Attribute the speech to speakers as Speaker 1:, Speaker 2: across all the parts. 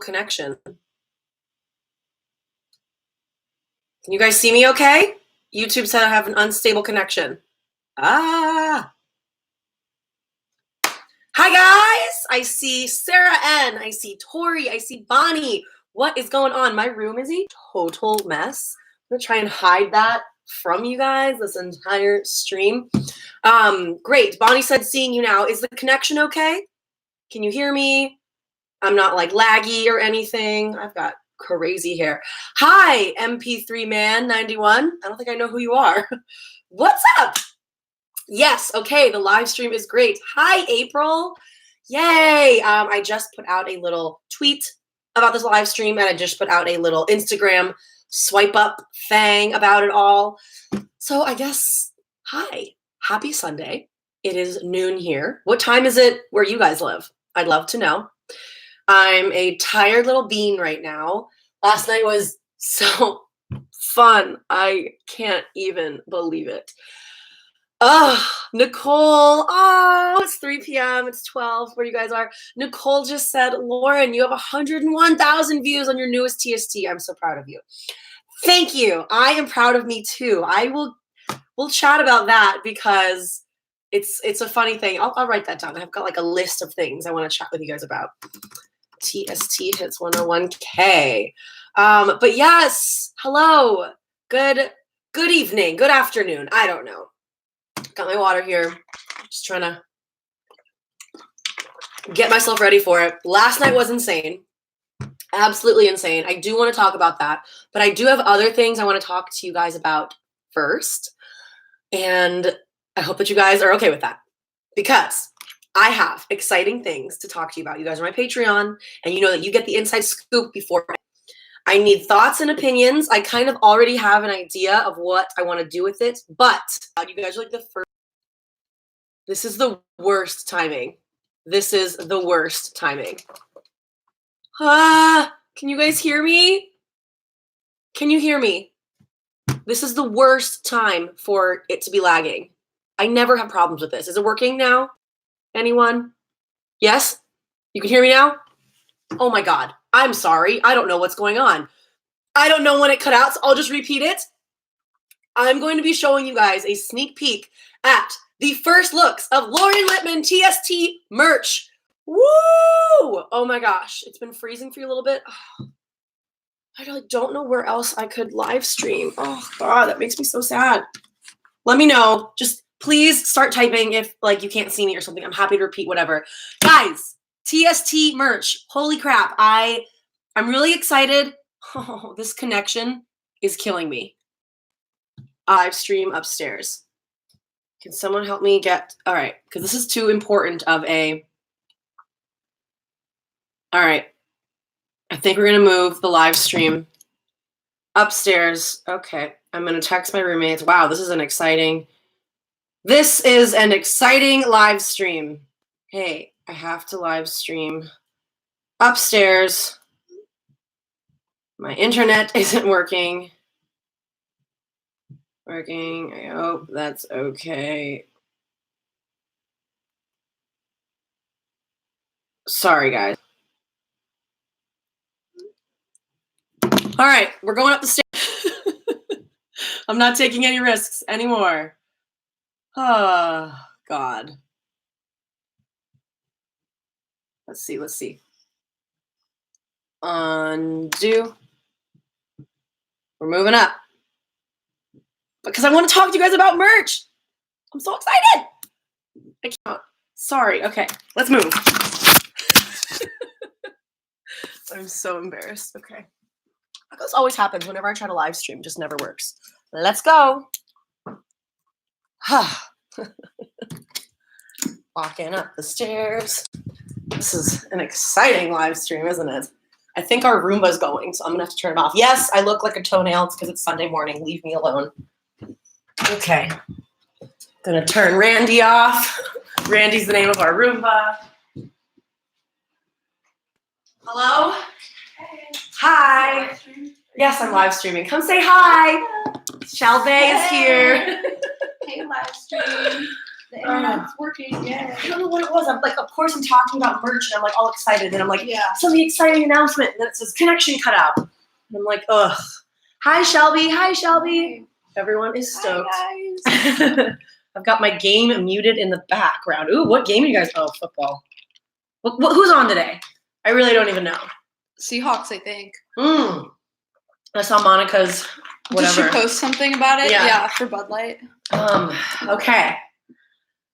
Speaker 1: connection. Can you guys see me okay? YouTube said I have an unstable connection. Ah. Hi, guys. I see Sarah N. I see Tori. I see Bonnie. What is going on? My room is a total mess. I'm going to try and hide that from you guys this entire stream. Great. Bonnie said seeing you now. Is the connection okay? Can you hear me? I'm not like laggy or anything. I've got crazy hair. Hi, MP3 man 91. I don't think I know who you are. What's up? Yes, okay, the live stream is great. Hi, April. Yay. I just put out a little tweet about this live stream, and I just put out a little Instagram swipe up thing about it all. So I guess, hi, happy Sunday. It is noon here. What time is it where you guys live? I'd love to know. I'm a tired little bean right now. Last night was so fun. I can't even believe it. Oh, Nicole. Oh, it's 3 p.m. It's 12 where you guys are. Nicole just said, Lauren, you have 101,000 views on your newest TST. I'm so proud of you. Thank you. I am proud of me too. We'll chat about that because it's a funny thing. I'll write that down. I've got like a list of things I want to chat with you guys about. TST hits 101K. But yes, hello. Good evening. Good afternoon. I don't know. Got my water here. Just trying to get myself ready for it. Last night was insane. Absolutely insane. I do want to talk about that, but I do have other things I want to talk to you guys about first. And I hope that you guys are okay with that because I have exciting things to talk to you about. You guys are my Patreon, and you know that you get the inside scoop before. I need thoughts and opinions. I kind of already have an idea of what I want to do with it, but you guys are like the first. This is the worst timing. This is the worst timing. Can you guys hear me? Can you hear me? This is the worst time for it to be lagging. I never have problems with this. Is it working now? Anyone? Yes? You can hear me now? Oh my God. I'm sorry. I don't know what's going on. I don't know when it cut out, so I'll just repeat it. I'm going to be showing you guys a sneak peek at the first looks of Lauren Lipman TST merch. Woo! Oh my gosh. It's been freezing for you a little bit. Oh, I don't know where else I could live stream. Oh God, that makes me so sad. Let me know. Just please start typing if like you can't see me or something. I'm happy to repeat whatever. Guys, TST merch. Holy crap. I'm really excited. Oh, this connection is killing me. Live stream upstairs. Can someone help me get, all right, because this is too important of a, all right. I think we're going to move the live stream upstairs. Okay. I'm going to text my roommates. Wow, this is an exciting live stream. Hey, I have to live stream upstairs. My internet isn't working. I hope that's okay. Sorry, guys. All right, we're going up the stairs. I'm not taking any risks anymore. Oh, God. Let's see. Undo. We're moving up. Because I want to talk to you guys about merch. I'm so excited. I can't. Sorry. Okay, let's move. I'm so embarrassed. Okay. This always happens whenever I try to live stream. It just never works. Let's go. Walking up the stairs. This is an exciting live stream, isn't it? I think our Roomba's going, so I'm going to have to turn it off. Yes, I look like a toenail. It's because it's Sunday morning. Leave me alone. Okay. Gonna turn Randy off. Randy's the name of our Roomba. Hello?
Speaker 2: Hey.
Speaker 1: Hi. Yes, I'm live streaming. Come say hi. Shelby is here.
Speaker 2: Hey, live stream. The internet's working, yeah.
Speaker 1: I don't know what it was. I'm like, of course I'm talking about merch and I'm like all excited. And I'm like, something exciting announcement. And then it says connection cut out. And I'm like, ugh. Hi, Shelby. Hi, Shelby. Hi. Everyone is stoked. Hi, guys. I've got my game muted in the background. Ooh, what game are you guys? Oh, football. Who's on today? I really don't even know.
Speaker 2: Seahawks, I think.
Speaker 1: I saw Monica's whatever.
Speaker 2: Did she post something about it? Yeah, for Bud Light.
Speaker 1: Okay.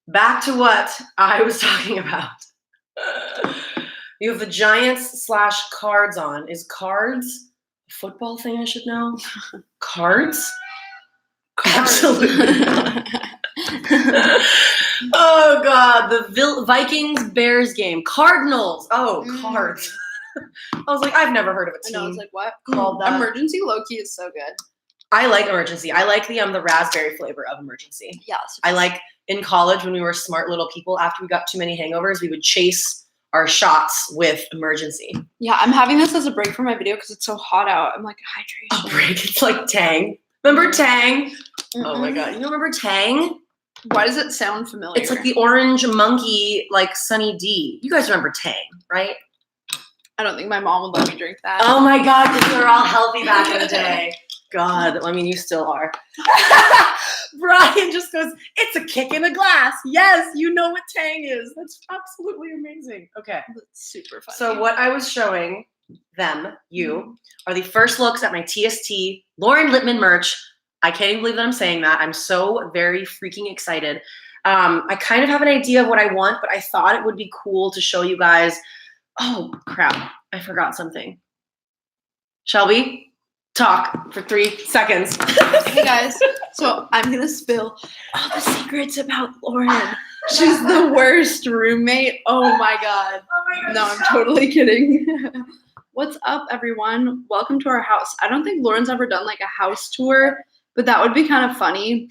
Speaker 1: Back to what I was talking about. You have the Giants / cards on. Is cards a football thing I should know? Cards? Absolutely not. Oh, God. The Vikings-Bears game. Cardinals. Oh, cards. I was like, I've never heard of a team.
Speaker 2: I know, I was like, what?
Speaker 1: Called that.
Speaker 2: Emergency Low-Key is so good.
Speaker 1: I like Emergency. I like the raspberry flavor of Emergency.
Speaker 2: Yeah.
Speaker 1: I like in college when we were smart little people, after we got too many hangovers, we would chase our shots with Emergency.
Speaker 2: Yeah, I'm having this as a break for my video because it's so hot out. I'm like, hydration.
Speaker 1: A break? It's like Tang. Remember Tang? Oh my God. You don't remember Tang?
Speaker 2: Why does it sound familiar?
Speaker 1: It's like the orange monkey, like Sunny D. You guys remember Tang, right?
Speaker 2: I don't think my mom would let me drink that.
Speaker 1: Oh my God, because we were all healthy back in the day. God, I mean, you still are. Brian just goes, it's a kick in the glass. Yes, you know what Tang is. That's absolutely amazing. Okay.
Speaker 2: That's super funny.
Speaker 1: So what I was showing them, are the first looks at my TST Lauren Lipman merch. I can't even believe that I'm saying that. I'm so very freaking excited. I kind of have an idea of what I want, but I thought it would be cool to show you guys. Oh, crap. I forgot something. Shelby, talk for 3 seconds.
Speaker 2: Hey, guys. So I'm going to spill all the secrets about Lauren. She's the worst roommate. Oh, my God. No, I'm totally kidding. What's up, everyone? Welcome to our house. I don't think Lauren's ever done, like, a house tour, but that would be kind of funny.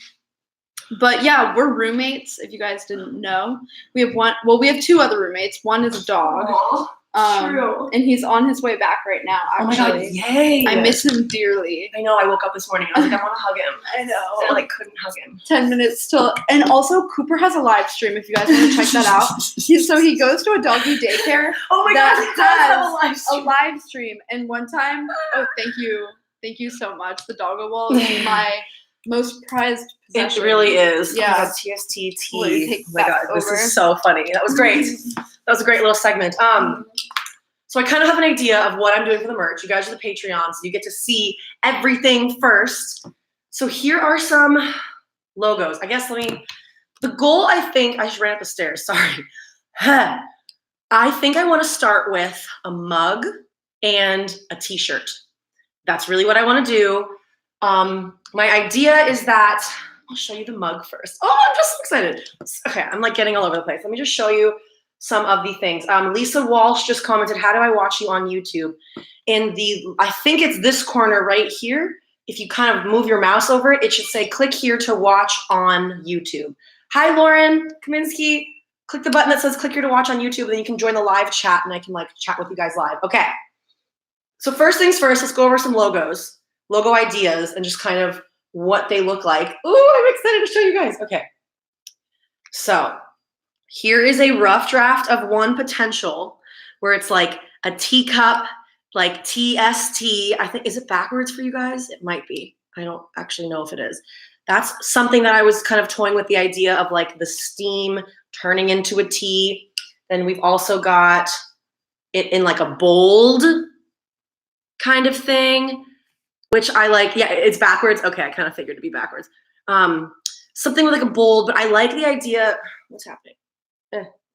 Speaker 2: But yeah, we're roommates, if you guys didn't know. We have 2 other roommates. One is a dog.
Speaker 1: True.
Speaker 2: And he's on his way back right now, actually.
Speaker 1: Oh my God, yay.
Speaker 2: I miss him dearly.
Speaker 1: I know, I woke up this morning and I was like, I want to hug him.
Speaker 2: I know.
Speaker 1: And I like couldn't hug him.
Speaker 2: 10 minutes till, and also Cooper has a live stream if you guys want to check that out. He goes to a doggy daycare.
Speaker 1: Oh my God, he does have
Speaker 2: a live stream. And one time, thank you so much. The doggo wall is my most prized possession.
Speaker 1: It really is.
Speaker 2: Yeah.
Speaker 1: Oh TSTT. Oh my God, this is so funny. That was great. That was a great little segment. So I kind of have an idea of what I'm doing for the merch. You guys are the Patreon, so you get to see everything first. So here are some logos. I guess the goal, I think, I just ran up the stairs, sorry. I think I want to start with a mug and a t-shirt. That's really what I want to do. My idea is that, I'll show you the mug first. Oh, I'm just excited. Okay, I'm like getting all over the place. Let me just show you some of the things. Lisa Walsh just commented, how do I watch you on YouTube? I think it's this corner right here. If you kind of move your mouse over it, it should say click here to watch on YouTube. Hi, Lauren Kaminsky. Click the button that says click here to watch on YouTube, and then you can join the live chat and I can like chat with you guys live. Okay. So first things first, let's go over some logos, logo ideas, and just kind of what they look like. Ooh, I'm excited to show you guys. Okay. So here is a rough draft of one potential where it's like a teacup, like TST. I think, is it backwards for you guys? It might be. I don't actually know if it is. That's something that I was kind of toying with the idea of like the steam turning into a T. Then we've also got it in like a bold kind of thing, which I like. Yeah, it's backwards. Okay, I kind of figured it'd be backwards. Something with like a bold, but I like the idea. What's happening?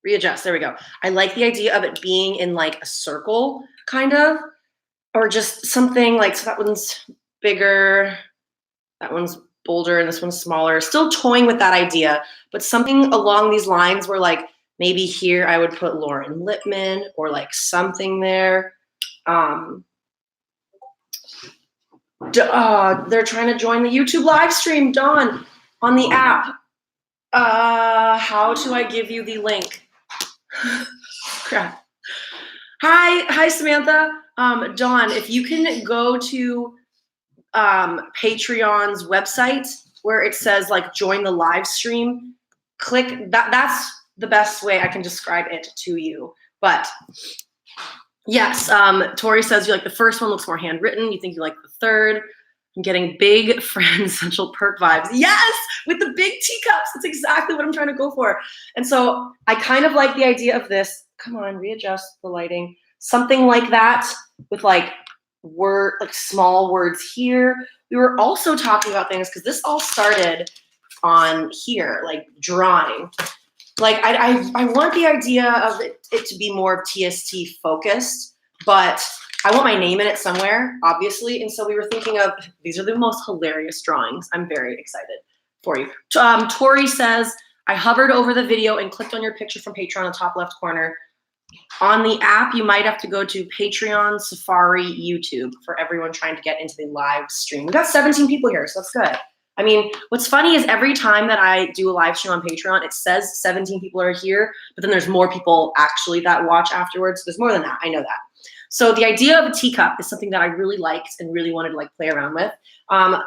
Speaker 1: Readjust. There we go. I like the idea of it being in like a circle, kind of, or just something like, so that one's bigger, that one's bolder, and this one's smaller. Still toying with that idea, but something along these lines where like maybe here I would put Lauren Lipman or like something there. They're trying to join the YouTube live stream, Dawn, on the app. How do I give you the link? Crap. Hi, Samantha. Dawn, if you can go to Patreon's website where it says like join the live stream, click that. That's the best way I can describe it to you. But yes, Tori says you like the first one, looks more handwritten. You think you like the third. I'm getting big Friends Central Perk vibes. Yes, with the big teacups. That's exactly what I'm trying to go for. And so I kind of like the idea of this. Come on, readjust the lighting. Something like that with like small words here. We were also talking about things because this all started on here, like drawing. Like I want the idea of it to be more TST focused, but I want my name in it somewhere, obviously. And so we were thinking of, these are the most hilarious drawings. I'm very excited for you. Tori says, I hovered over the video and clicked on your picture from Patreon in the top left corner. On the app, you might have to go to Patreon, Safari, YouTube for everyone trying to get into the live stream. We've got 17 people here, so that's good. I mean, what's funny is every time that I do a live stream on Patreon, it says 17 people are here, but then there's more people actually that watch afterwards. There's more than that, I know that. So the idea of a teacup is something that I really liked and really wanted to like play around with.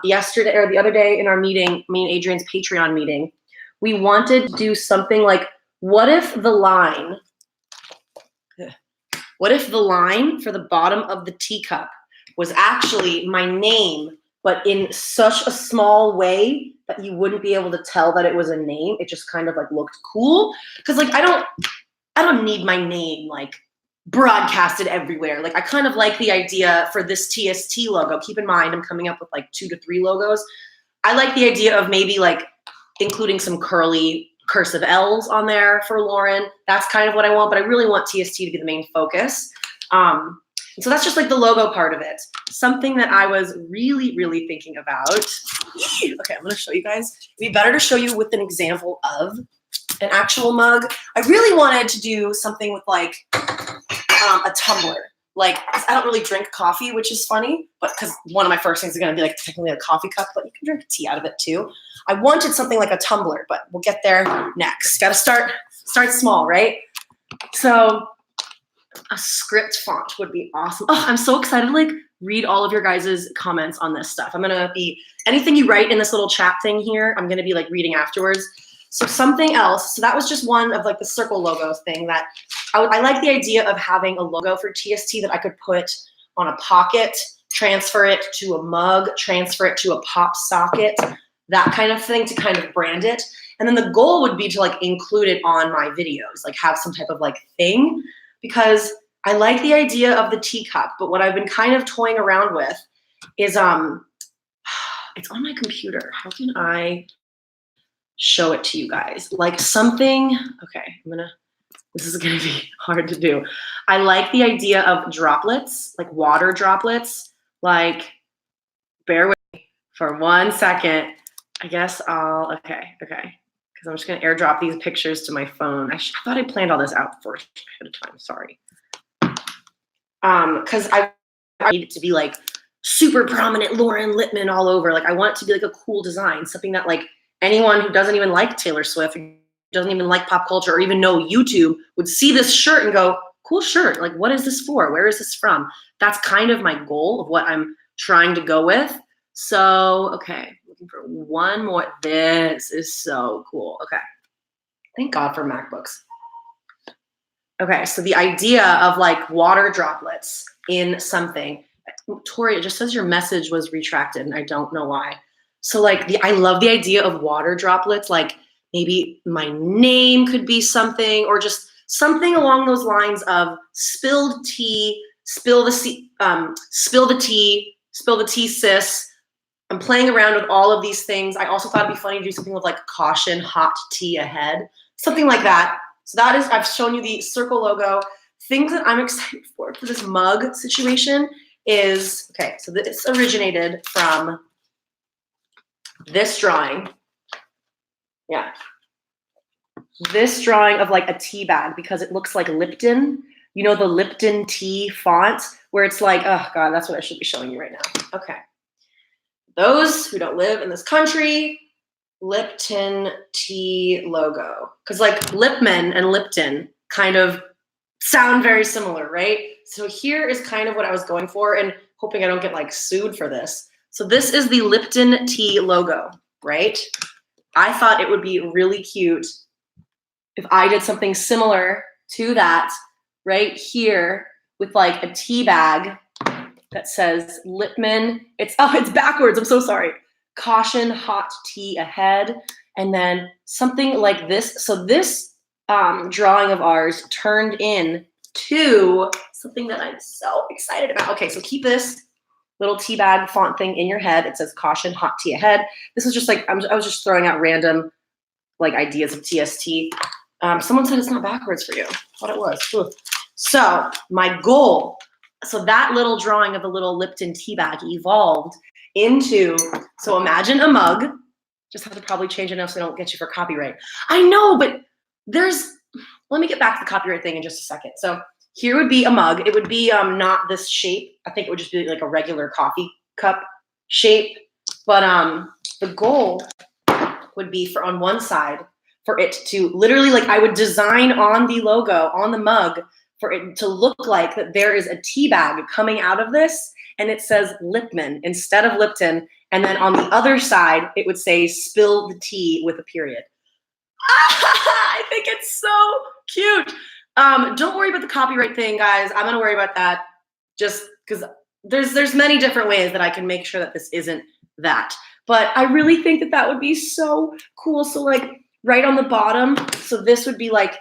Speaker 1: Yesterday or the other day in our meeting, me and Adrian's Patreon meeting, we wanted to do something like, what if the line for the bottom of the teacup was actually my name, but in such a small way that you wouldn't be able to tell that it was a name. It just kind of like looked cool. Cause like, I don't need my name like broadcasted everywhere. Like I kind of like the idea for this TST logo. Keep in mind, I'm coming up with like 2 to 3 logos. I like the idea of maybe like including some curly cursive L's on there for Lauren. That's kind of what I want, but I really want TST to be the main focus. And so that's just like the logo part of it. Something that I was really, really thinking about. Okay, I'm gonna show you guys. It'd be better to show you with an example of an actual mug. I really wanted to do something with like a tumbler. Like, I don't really drink coffee, which is funny, but because one of my first things is gonna be like technically a coffee cup, but you can drink tea out of it too. I wanted something like a tumbler, but we'll get there next. Gotta start small, right? So a script font would be awesome. Oh, I'm so excited to like read all of your guys' comments on this stuff. I'm gonna be, anything you write in this little chat thing here, I'm gonna be like reading afterwards. So something else, so that was just one of like the circle logo thing that I like the idea of having a logo for TST that I could put on a pocket, transfer it to a mug, transfer it to a pop socket, that kind of thing to kind of brand it. And then the goal would be to like include it on my videos, like have some type of like thing, because I like the idea of the teacup, but what I've been kind of toying around with is, it's on my computer. How can I show it to you guys? Like something, okay, this is gonna be hard to do. I like the idea of droplets, like water droplets, like, bear with me for 1 second. I guess okay. Because I'm just gonna airdrop these pictures to my phone. I thought I planned all this out first ahead of time, sorry. Because I need it to be like super prominent Lauren Lipman all over. Like I want it to be like a cool design, something that like anyone who doesn't even like Taylor Swift, doesn't even like pop culture or even know YouTube would see this shirt and go, cool shirt. Like, what is this for? Where is this from? That's kind of my goal of what I'm trying to go with. So, okay, looking for one more. This is so cool. Okay. Thank God for MacBooks. Okay, so the idea of like water droplets in something. Tori, it just says your message was retracted and I don't know why. So like I love the idea of water droplets, like maybe my name could be something or just something along those lines of spilled tea, spill the tea, sis. I'm playing around with all of these things. I also thought it'd be funny to do something with like caution, hot tea ahead, something like that. So that is, I've shown you the circle logo. Things that I'm excited for this mug situation is, okay, so this originated from this drawing. Yeah. This drawing of like a tea bag because it looks like Lipton. You know, the Lipton tea font where it's like, oh God, that's what I should be showing you right now. Okay. Those who don't live in this country, Lipton tea logo. Because like Lipman and Lipton kind of sound very similar, right? So here is kind of what I was going for and hoping I don't get like sued for this. So this is the Lipton tea logo, right? I thought it would be really cute if I did something similar to that right here with like a tea bag that says Lipman. It's backwards. I'm so sorry. Caution, hot tea ahead. And then something like this. So this drawing of ours turned in to something that I'm so excited about. Okay, so keep this little tea bag font thing in your head. It says caution, hot tea ahead. This is just like, I was just throwing out random like ideas of TST. Someone said it's not backwards for you. I thought it was. Ooh. So my goal, so that little drawing of the little Lipton tea bag evolved into, so imagine a mug. Just have to probably change enough so I don't get you for copyright. I know, but let me get back to the copyright thing in just a second. So here would be a mug. It would be not this shape. I think it would just be like a regular coffee cup shape. But the goal would be for on one side for it to literally, like, I would design on the logo, on the mug, for it to look like that there is a tea bag coming out of this, and it says Lipman instead of Lipton. And then on the other side, it would say spill the tea with a period. I think it's so cute. Don't worry about the copyright thing, guys. I'm gonna worry about that just because there's many different ways that I can make sure that this isn't that. But I really think that that would be so cool. So like right on the bottom, so this would be like,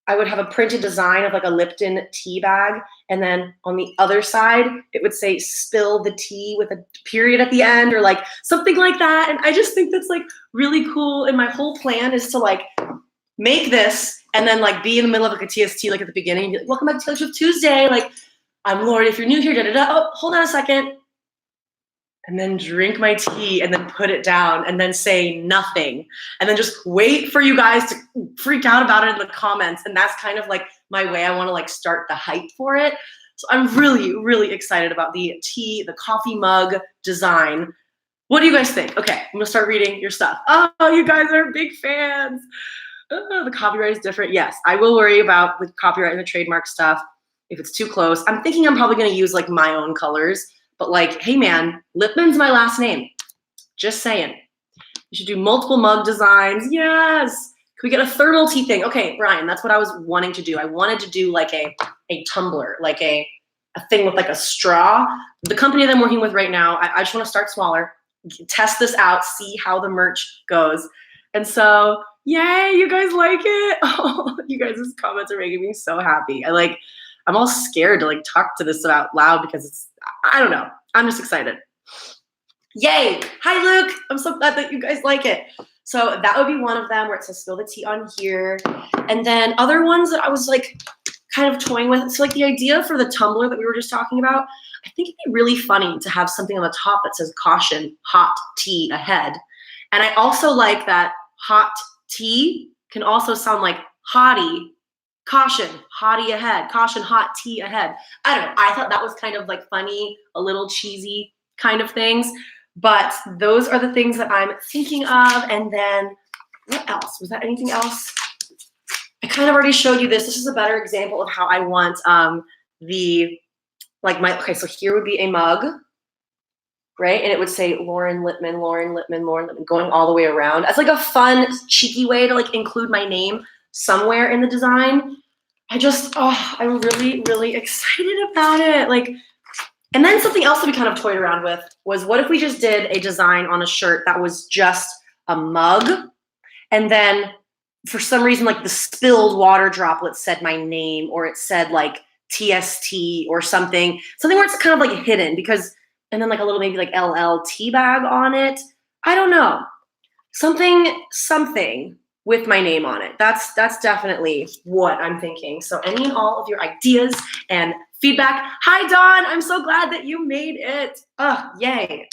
Speaker 1: I would have a printed design of like a Lipton tea bag. And then on the other side, it would say spill the tea with a period at the end or like something like that. And I just think that's like really cool. And my whole plan is to like make this and then like be in the middle of like a TST, like at the beginning, be like, welcome back to Taylor Swift Tuesday. Like, I'm Lauren, if you're new here, da-da-da. Oh, hold on a second. And then drink my tea and then put it down and then say nothing. And then just wait for you guys to freak out about it in the comments. And that's kind of like my way I want to like start the hype for it. So I'm really, really excited about the tea, the coffee mug design. What do you guys think? Okay, I'm gonna start reading your stuff. Oh, you guys are big fans. Oh, the copyright is different. Yes, I will worry about the copyright and the trademark stuff if it's too close. I'm thinking I'm probably gonna use like my own colors. But like, hey man, Lipman's my last name. Just saying. You should do multiple mug designs. Yes. Can we get a thermal tea thing? Okay, Brian, that's what I was wanting to do. I wanted to do like a tumbler, like a thing with like a straw. The company that I'm working with right now, I just want to start smaller, test this out, see how the merch goes. And so, yay, you guys like it? Oh, you guys' comments are making me so happy. I'm all scared to like talk to this out loud because it's, I don't know. I'm just excited. Yay. Hi, Luke. I'm so glad that you guys like it. So that would be one of them where it says spill the tea on here. And then other ones that I was like kind of toying with. So like the idea for the tumbler that we were just talking about, I think it'd be really funny to have something on the top that says caution, hot tea ahead. And I also like that hot tea can also sound like hottie. Caution, hottie ahead. Caution, hot tea ahead. I don't know. I thought that was kind of like funny, a little cheesy kind of things. But those are the things that I'm thinking of. And then what else? Was that anything else? I kind of already showed you this. This is a better example of how I want okay, so here would be a mug, right? And it would say Lauren Lipman, Lauren Lipman, Lauren Lipman, going all the way around. That's like a fun, cheeky way to like include my name somewhere in the design. I'm really, really excited about it. Like, and then something else that we kind of toyed around with was what if we just did a design on a shirt that was just a mug, and then for some reason, like the spilled water droplet said my name, or it said like TST or something where it's kind of like hidden and then like a little maybe like LL tea bag on it. I don't know. Something with my name on it. That's definitely what I'm thinking. So any and all of your ideas and feedback. Hi, Dawn. I'm so glad that you made it. Yay.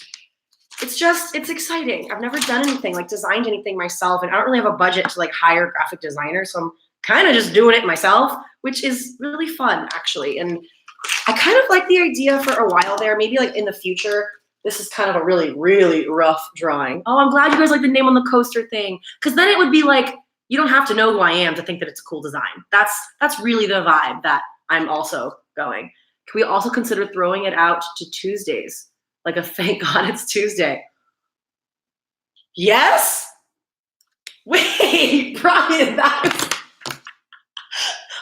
Speaker 1: It's exciting. I've never done anything, like designed anything myself, and I don't really have a budget to like hire a graphic designer. So I'm kind of just doing it myself, which is really fun actually. And I kind of like the idea for a while there, maybe like in the future. This is kind of a really, really rough drawing. Oh, I'm glad you guys like the name on the coaster thing. Because then it would be like, you don't have to know who I am to think that it's a cool design. That's really the vibe that I'm also going. Can we also consider throwing it out to Tuesdays? Like a thank God it's Tuesday. Yes? Wait, Brian,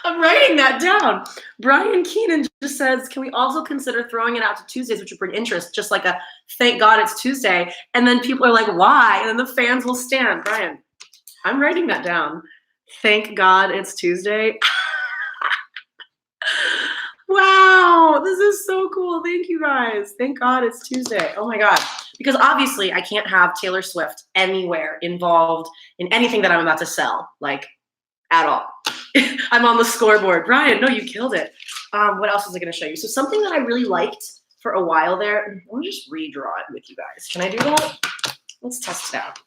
Speaker 1: I'm writing that down. Brian Keenan just says, can we also consider throwing it out to Tuesdays, which would bring interest, just like a thank God it's Tuesday. And then people are like, why? And then the fans will stand. Brian, I'm writing that down. Thank God it's Tuesday. Wow, this is so cool. Thank you guys. Thank God it's Tuesday. Oh my God. Because obviously I can't have Taylor Swift anywhere involved in anything that I'm about to sell, like at all. I'm on the scoreboard. Brian, no, you killed it. What else was I going to show you? So something that I really liked for a while there, let me just redraw it with you guys. Can I do that? Let's test it out.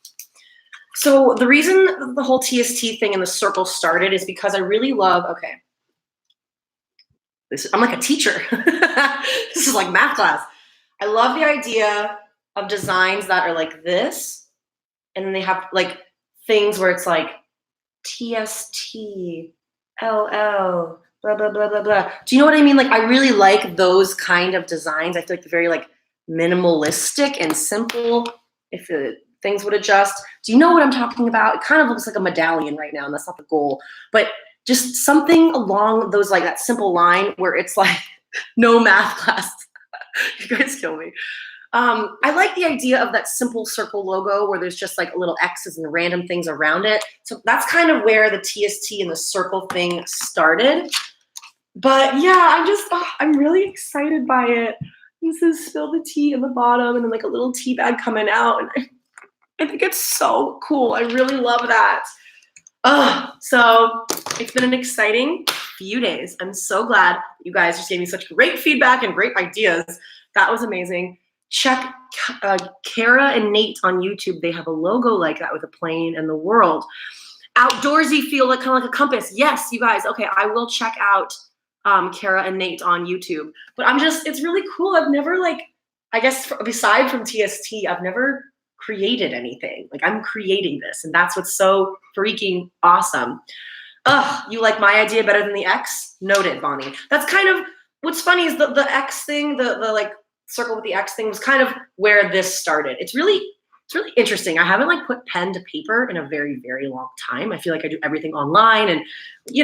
Speaker 1: So the reason the whole TST thing in the circle started is because I really love, okay. I'm like a teacher. This is like math class. I love the idea of designs that are like this. And then they have like things where it's like TST, LL, blah, blah, blah, blah, blah. Do you know what I mean? Like, I really like those kind of designs. I feel like they're very like minimalistic and simple. If things would adjust. Do you know what I'm talking about? It kind of looks like a medallion right now, and that's not the goal. But just something along those, like that simple line where it's like no math class. You guys kill me. I like the idea of that simple circle logo where there's just like little X's and random things around it. So that's kind of where the TST and the circle thing started. But yeah, I'm really excited by it. This is spill the tea in the bottom and then like a little tea bag coming out. And I think it's so cool. I really love that. So it's been an exciting few days. I'm so glad you guys just gave me such great feedback and great ideas. That was amazing. Check Kara and Nate on YouTube. They have a logo like that with a plane and the world. Outdoorsy feel like kind of like a compass. Yes, you guys. Okay, I will check out Kara and Nate on YouTube. But it's really cool. I've never I guess beside from TST, I've never created anything. Like I'm creating this, and that's what's so freaking awesome. You like my idea better than the X? Noted, Bonnie. That's kind of what's funny is the X thing, the like circle with the X thing was kind of where this started. It's really interesting. I haven't like put pen to paper in a very, very long time. I feel like I do everything online, and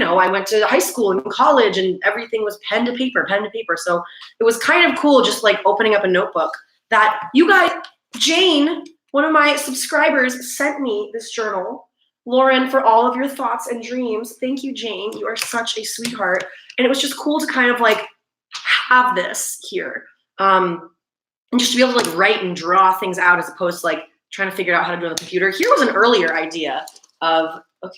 Speaker 1: I went to high school and college and everything was pen to paper. So it was kind of cool just like opening up a notebook that you guys, Jane, one of my subscribers, sent me this journal. Lauren, for all of your thoughts and dreams. Thank you, Jane. You are such a sweetheart. And it was just cool to kind of like have this here. And just to be able to like write and draw things out as opposed to like trying to figure out how to do it on the computer. Here was an earlier idea of, of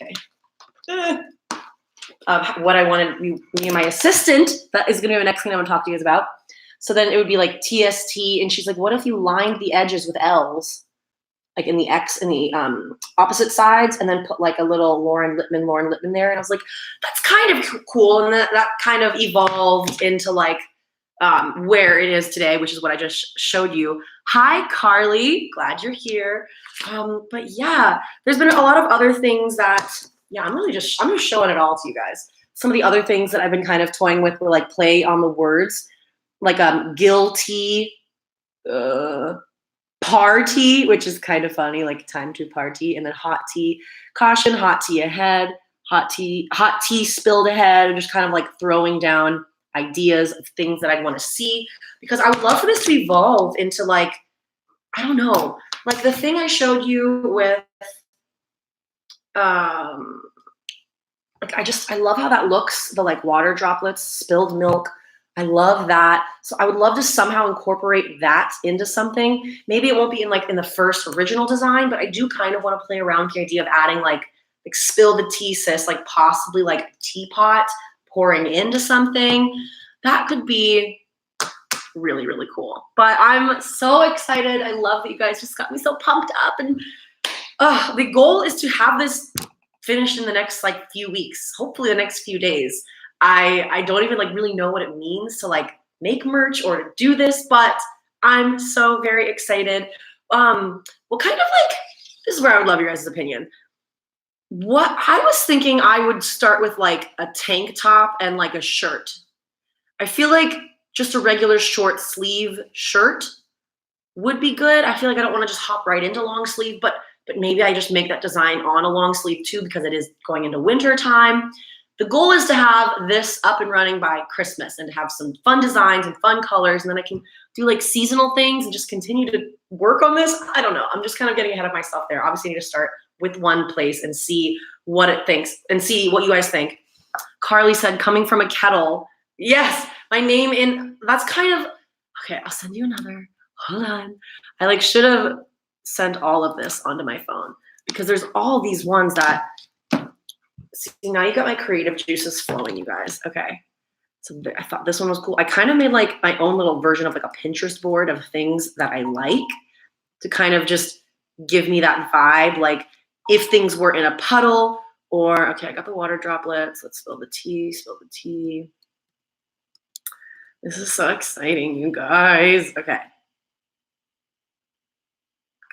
Speaker 1: what I wanted me and my assistant, that is going to be the next thing I'm going to talk to you guys about. So then it would be like TST, and she's like, what if you lined the edges with L's? Like in the X in the opposite sides, and then put like a little Lauren Lipman there. And I was like, that's kind of cool. And that kind of evolved into like where it is today, which is what I just showed you. Hi, Carly. Glad you're here. But yeah, there's been a lot of other things that, I'm just showing it all to you guys. Some of the other things that I've been kind of toying with were like play on the words, like guilty, party, which is kind of funny, like time to party, and then hot tea, caution, hot tea ahead, hot tea spilled ahead, and just kind of like throwing down ideas of things that I'd want to see, because I would love for this to evolve into like, I don't know, like the thing I showed you with, like I love how that looks, the like water droplets, spilled milk. I love that. So I would love to somehow incorporate that into something. Maybe it won't be in the first original design, but I do kind of want to play around with the idea of adding like spill the tea, sis, like possibly like a teapot pouring into something. That could be really, really cool. But I'm so excited. I love that you guys just got me so pumped up. And the goal is to have this finished in the next like few weeks, hopefully the next few days. I don't even like really know what it means to like make merch or to do this, but I'm so very excited. Well, kind of like, this is where I would love your guys' opinion. What I was thinking, I would start with like a tank top and like a shirt. I feel like just a regular short sleeve shirt would be good. I feel like I don't want to just hop right into long sleeve, but but maybe I just make that design on a long sleeve too because it is going into winter time. The goal is to have this up and running by Christmas and to have some fun designs and fun colors, and then I can do like seasonal things and just continue to work on this. I don't know. I'm just kind of getting ahead of myself there. Obviously, I need to start with one place and see what it thinks and see what you guys think. Carly said, coming from a kettle. Yes, my name in, that's kind of, okay, I'll send you another. Hold on. I like should have sent all of this onto my phone because there's all these ones that, see, now you got my creative juices flowing, you guys. Okay. So I thought this one was cool. I kind of made like my own little version of like a Pinterest board of things that I like to kind of just give me that vibe. Like if things were in a puddle or, okay, I got the water droplets. Let's spill the tea, spill the tea. This is so exciting, you guys. Okay.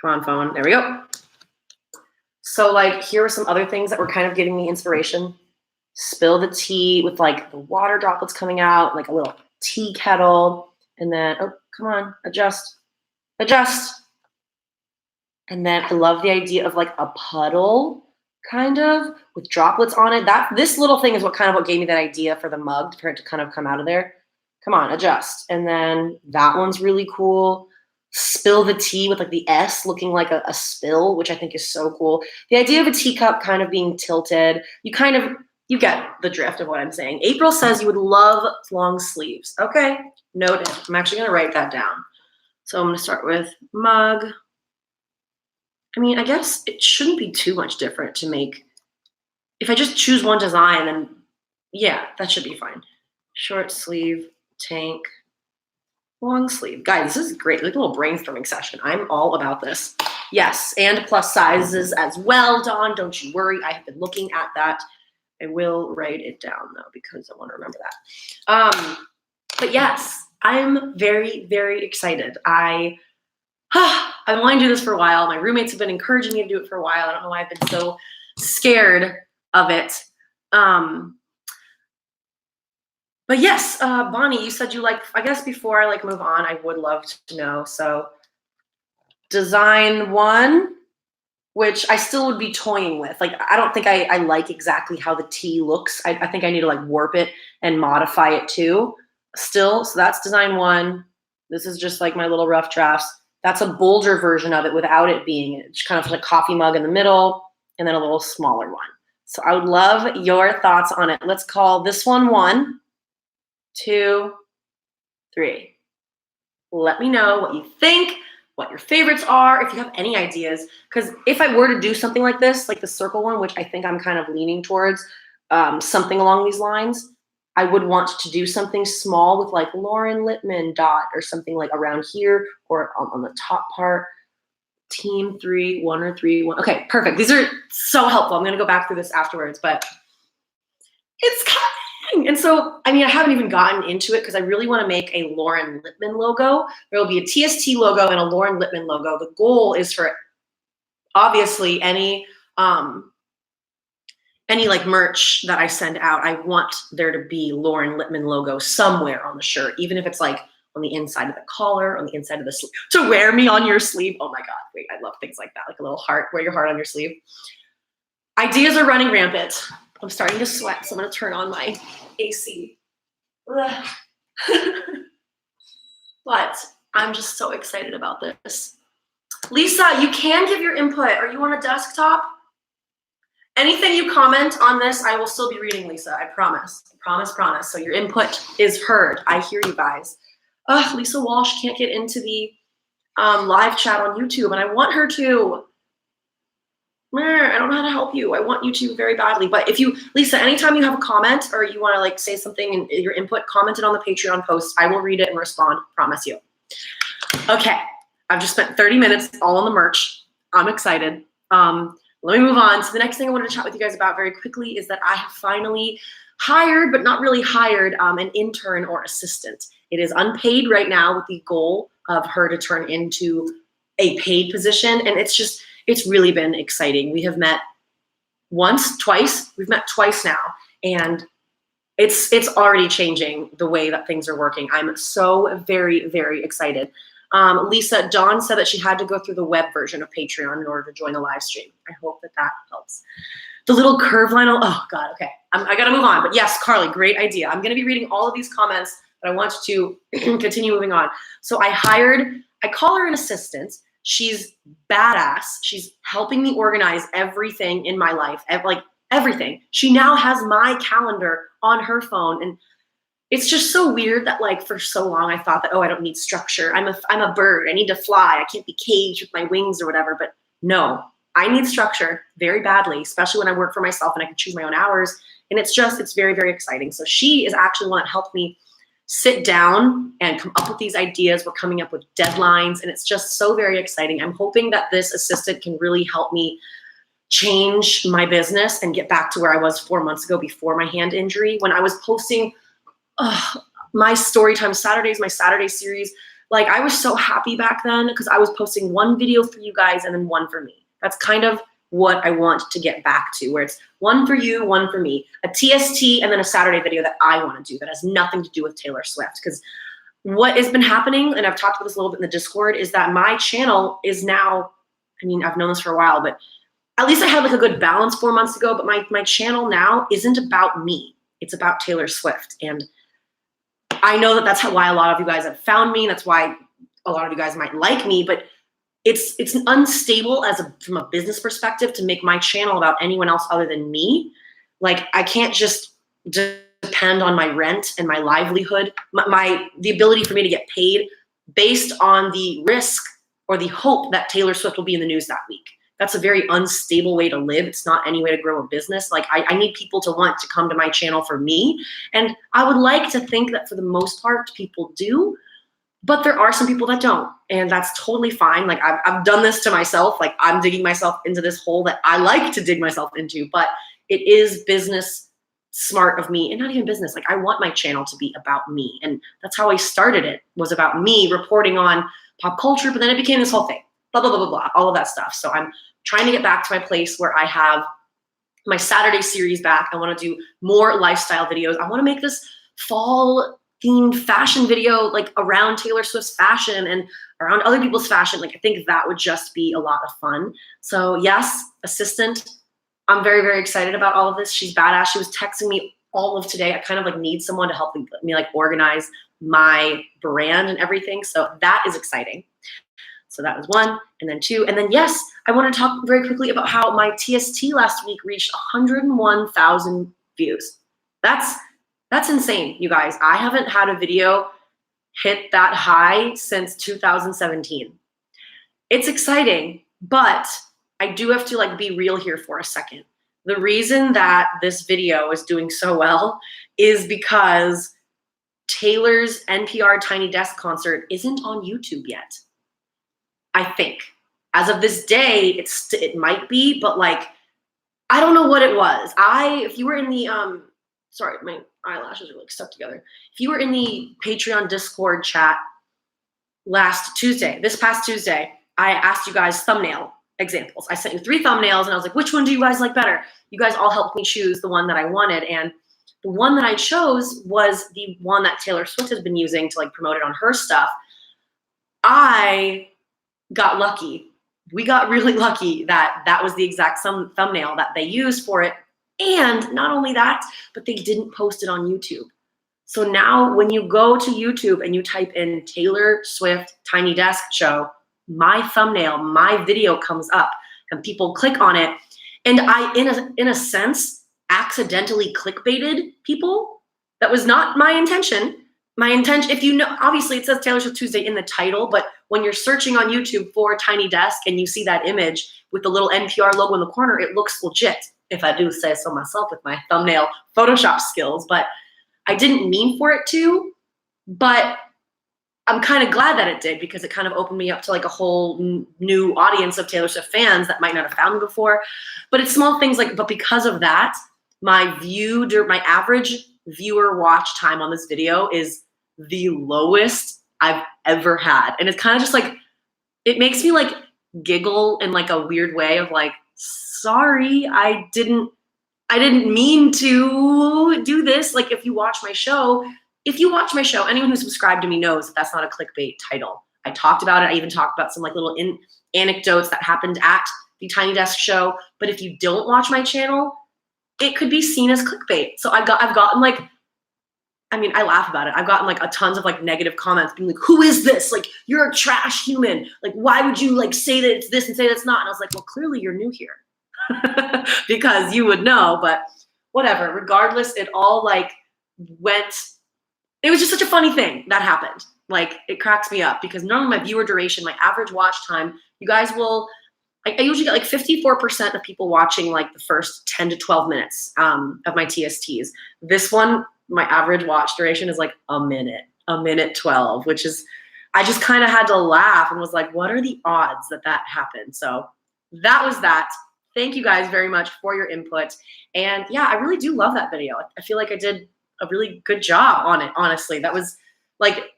Speaker 1: Come on, phone. There we go. So like, here are some other things that were kind of giving me inspiration. Spill the tea with like the water droplets coming out, like a little tea kettle. And then, oh, come on, adjust, adjust. And then I love the idea of like a puddle kind of with droplets on it. This little thing is what gave me that idea for the mug for it to kind of come out of there. Come on, adjust. And then that one's really cool. Spill the tea with like the S looking like a spill, which I think is so cool. The idea of a teacup kind of being tilted. You get the drift of what I'm saying. April says you would love long sleeves. Okay, noted. I'm actually gonna write that down. So I'm gonna start with mug. I mean, I guess it shouldn't be too much different to make. If I just choose one design, then yeah, that should be fine. Short sleeve, tank, long sleeve. Guys, this is great. Like a little brainstorming session. I'm all about this. Yes, and plus sizes as well, Dawn. Don't you worry. I have been looking at that. I will write it down though because I want to remember that. But yes, I'm very, very excited. I've been wanting to do this for a while. My roommates have been encouraging me to do it for a while. I don't know why I've been so scared of it. But yes, Bonnie, you said you like, I guess before I like move on, I would love to know. So design one, which I still would be toying with. Like, I don't think I like exactly how the tea looks. I think I need to like warp it and modify it too still. So that's design one. This is just like my little rough drafts. That's a bolder version of it without it being, it's kind of like a coffee mug in the middle and then a little smaller one. So I would love your thoughts on it. Let's call this one 1, 2, 3. Let me know what you think, what your favorites are, if you have any ideas. Because if I were to do something like this, like the circle one, which I think I'm kind of leaning towards, something along these lines, I would want to do something small with like Lauren Lipman dot or something like around here or on the top part. Team 3, 1 or 3, 1. Okay, perfect. These are so helpful. I'm going to go back through this afterwards, but it's coming. And so, I mean, I haven't even gotten into it because I really want to make a Lauren Lipman logo. There will be a TST logo and a Lauren Lipman logo. The goal is for obviously any like merch that I send out, I want there to be Lauren Lipman logo somewhere on the shirt, even if it's like on the inside of the collar, on the inside of the sleeve, to wear me on your sleeve. Oh my God, wait, I love things like that. Like a little heart, wear your heart on your sleeve. Ideas are running rampant. I'm starting to sweat, so I'm gonna turn on my AC. But I'm just so excited about this. Lisa, you can give your input. Are you on a desktop? Anything you comment on this, I will still be reading, Lisa. I promise. Promise, promise. So your input is heard. I hear you guys. Lisa Walsh can't get into the live chat on YouTube, and I want her to. I don't know how to help you. I want you to very badly. But if you, Lisa, anytime you have a comment or you want to like say something in your input, comment it on the Patreon post. I will read it and respond. Promise you. Okay. I've just spent 30 minutes all on the merch. I'm excited. Let me move on. So the next thing I wanted to chat with you guys about very quickly is that I have finally hired, but not really hired, an intern or assistant. It is unpaid right now with the goal of her to turn into a paid position. And it's really been exciting. We have met twice. We've met twice now. And it's already changing the way that things are working. I'm so very, very excited. Lisa, Dawn said that she had to go through the web version of Patreon in order to join the live stream. I hope that that helps. The little curve line, oh God, okay. I gotta move on, but yes, Carly, great idea. I'm gonna be reading all of these comments, but I want to continue moving on. So I call her an assistant. She's badass. She's helping me organize everything in my life, like everything. She now has my calendar on her phone, and it's just so weird that like for so long I thought that, oh, I don't need structure. I'm a bird. I need to fly. I can't be caged with my wings or whatever. But no, I need structure very badly, especially when I work for myself and I can choose my own hours. And it's very, very exciting. So she is actually one that helped me sit down and come up with these ideas. We're coming up with deadlines, and it's just so very exciting. I'm hoping that this assistant can really help me change my business and get back to where I was 4 months ago before my hand injury, when I was posting my Storytime Saturdays, my Saturday series. Like, I was so happy back then because I was posting one video for you guys and then one for me. That's kind of what I want to get back to, where it's one for you, one for me, a TST, and then a Saturday video that I want to do that has nothing to do with Taylor Swift. Because what has been happening, and I've talked about this a little bit in the Discord, is that my channel is now, I mean, I've known this for a while, but at least I had like a good balance 4 months ago, but my channel now isn't about me. It's about Taylor Swift. And I know that that's why a lot of you guys have found me. That's why a lot of you guys might like me, but it's unstable from a business perspective to make my channel about anyone else other than me. Like, I can't just depend on my rent and my livelihood, the ability for me to get paid based on the risk or the hope that Taylor Swift will be in the news that week. That's a very unstable way to live. It's not any way to grow a business. Like, I need people to want to come to my channel for me. And I would like to think that for the most part, people do, but there are some people that don't. And that's totally fine. Like, I've done this to myself. Like, I'm digging myself into this hole that I like to dig myself into, but it is business smart of me, and not even business. Like, I want my channel to be about me. And that's how I started it, was about me reporting on pop culture, but then it became this whole thing. Blah, blah, blah, blah, blah, all of that stuff. So I'm trying to get back to my place where I have my Saturday series back. I want to do more lifestyle videos. I want to make this fall themed fashion video, like around Taylor Swift's fashion and around other people's fashion. Like, I think that would just be a lot of fun. So yes, assistant, I'm very, very excited about all of this. She's badass. She was texting me all of today. I kind of like need someone to help me like organize my brand and everything. So that is exciting. So that was one, and then two, and then yes, I want to talk very quickly about how my TST last week reached 101,000 views. That's insane, you guys. I haven't had a video hit that high since 2017. It's exciting, but I do have to like be real here for a second. The reason that this video is doing so well is because Taylor's NPR Tiny Desk concert isn't on YouTube yet. I think as of this day, it might be, but like, I don't know what it was. If you were in the, sorry, my eyelashes are like stuck together. If you were in the Patreon Discord chat this past Tuesday, I asked you guys thumbnail examples. I sent you 3 thumbnails and I was like, which one do you guys like better? You guys all helped me choose the one that I wanted. And the one that I chose was the one that Taylor Swift has been using to like promote it on her stuff. I got lucky. We got really lucky that that was the exact thumbnail that they used for it. And not only that, but they didn't post it on YouTube. So now when you go to YouTube and you type in Taylor Swift Tiny Desk Show, my thumbnail, my video comes up and people click on it. And I, in a sense, accidentally clickbaited people. That was not my intention. My intention, if you know, obviously it says Taylor Swift Tuesday in the title, but when you're searching on YouTube for Tiny Desk and you see that image with the little NPR logo in the corner, it looks legit, if I do say so myself with my thumbnail Photoshop skills. But I didn't mean for it to, but I'm kind of glad that it did, because it kind of opened me up to like a whole new audience of Taylor Swift fans that might not have found me before. But it's small things like, but because of that, my average viewer watch time on this video is the lowest I've ever had. And it's kind of just like, it makes me like giggle in like a weird way of like, sorry, I didn't mean to do this. Like, if you watch my show, anyone who subscribed to me knows that that's not a clickbait title. I talked about it. I even talked about some like little anecdotes that happened at the Tiny Desk show. But if you don't watch my channel, it could be seen as clickbait. So I've gotten like, I mean, I laugh about it. I've gotten like a tons of like negative comments being like, who is this? Like, you're a trash human. Like, why would you like say that it's this and say that's not? And I was like, well, clearly you're new here because you would know, but whatever. Regardless, it all like went, it was just such a funny thing that happened. Like, it cracks me up because normally my viewer duration, my average watch time, you guys will, I usually get like 54% of people watching like the first 10 to 12 minutes of my TSTs. This one, my average watch duration is like a minute 12, which is, I just kind of had to laugh and was like, what are the odds that that happened? So that was that. Thank you guys very much for your input. And yeah, I really do love that video. I feel like I did a really good job on it, honestly. That was like,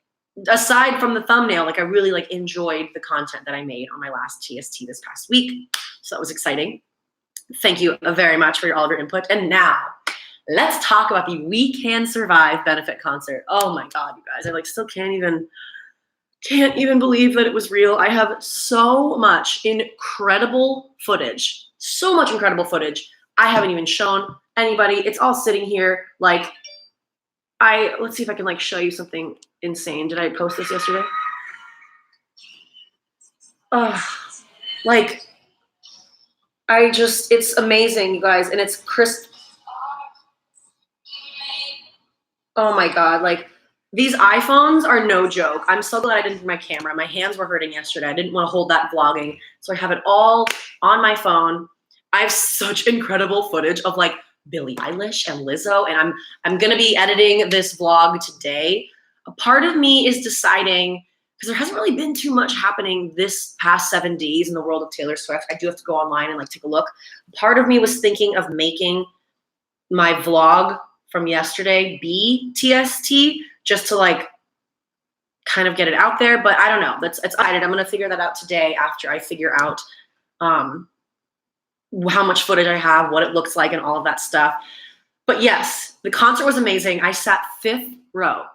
Speaker 1: aside from the thumbnail, like I really like enjoyed the content that I made on my last TST this past week. So that was exciting. Thank you very much for all of your input. And now let's talk about the We Can Survive benefit concert. Oh my God, you guys, I like still can't even believe that it was real. I have so much incredible footage, I haven't even shown anybody. It's all sitting here. Like, let's see if I can like show you something insane. Did I post this yesterday? Like, it's amazing, you guys. And it's crisp. Oh my God. Like, these iPhones are no joke. I'm so glad I didn't bring my camera. My hands were hurting yesterday. I didn't want to hold that vlogging. So I have it all on my phone. I have such incredible footage of like Billie Eilish and Lizzo. And I'm going to be editing this vlog today. A part of me is deciding, because there hasn't really been too much happening this past 7 days in the world of Taylor Swift. I do have to go online and like take a look. Part of me was thinking of making my vlog from yesterday be TST, just to like kind of get it out there. But I don't know. It's excited. I'm going to figure that out today after I figure out how much footage I have, what it looks like, and all of that stuff. But yes, the concert was amazing. I sat fifth row.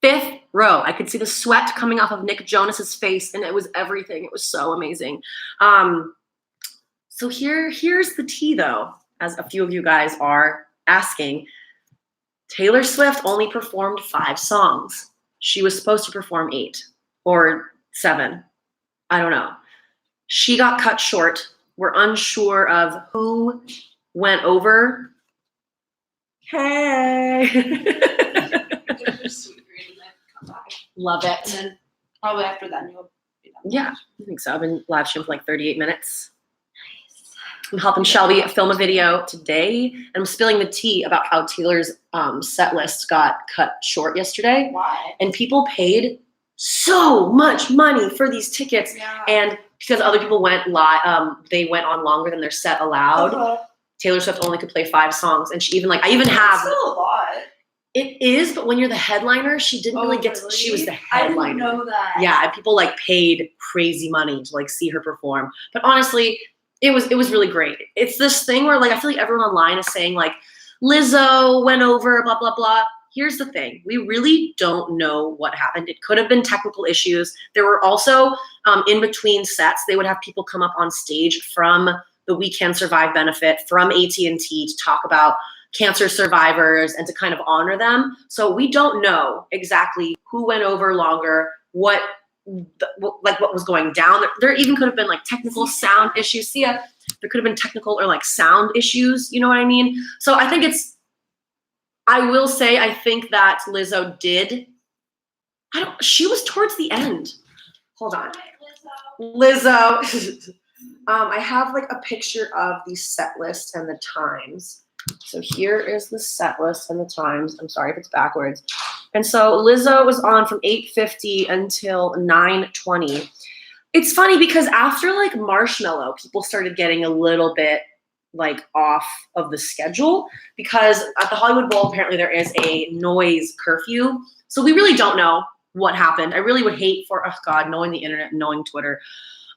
Speaker 1: I could see the sweat coming off of Nick Jonas's face, and it was everything. It was so amazing. So here's the tea, though, as a few of you guys are asking. Taylor Swift only performed 5 songs. She was supposed to perform 8 or 7. I don't know. She got cut short. We're unsure of who went over. Hey. Love it.
Speaker 2: And then probably after that, you'll be done.
Speaker 1: Yeah, I think so. I've been live streaming for like 38 minutes. I'm helping Shelby film a video today, and I'm spilling the tea about how Taylor's set list got cut short yesterday.
Speaker 2: Why?
Speaker 1: And people paid so much money for these tickets, and because other people went live, they went on longer than their set allowed. Taylor Swift only could play 5 songs, and she even like have
Speaker 2: still a lot.
Speaker 1: It is, but when you're the headliner, she didn't really get to, she was the headliner.
Speaker 2: I didn't know that.
Speaker 1: Yeah, and people like paid crazy money to like see her perform. But honestly, it was really great. It's this thing where like I feel like everyone online is saying like Lizzo went over, blah blah blah. Here's the thing: we really don't know what happened. It could have been technical issues. There were also in between sets, they would have people come up on stage from the We Can Survive benefit from AT&T to talk about cancer survivors and to kind of honor them. So we don't know exactly who went over longer, what was going down. There even could have been like technical sound issues. There could have been technical or like sound issues. You know what I mean? So I think I will say, I think that Lizzo did. She was towards the end. Hold on. Lizzo. I have like a picture of the set list and the times. So here is the set list and the times. I'm sorry if it's backwards. And so Lizzo was on from 8:50 until 9:20. It's funny because after like Marshmallow, people started getting a little bit like off of the schedule because at the Hollywood Bowl, apparently there is a noise curfew. So we really don't know what happened. I really would hate for, oh God, knowing the internet, knowing Twitter.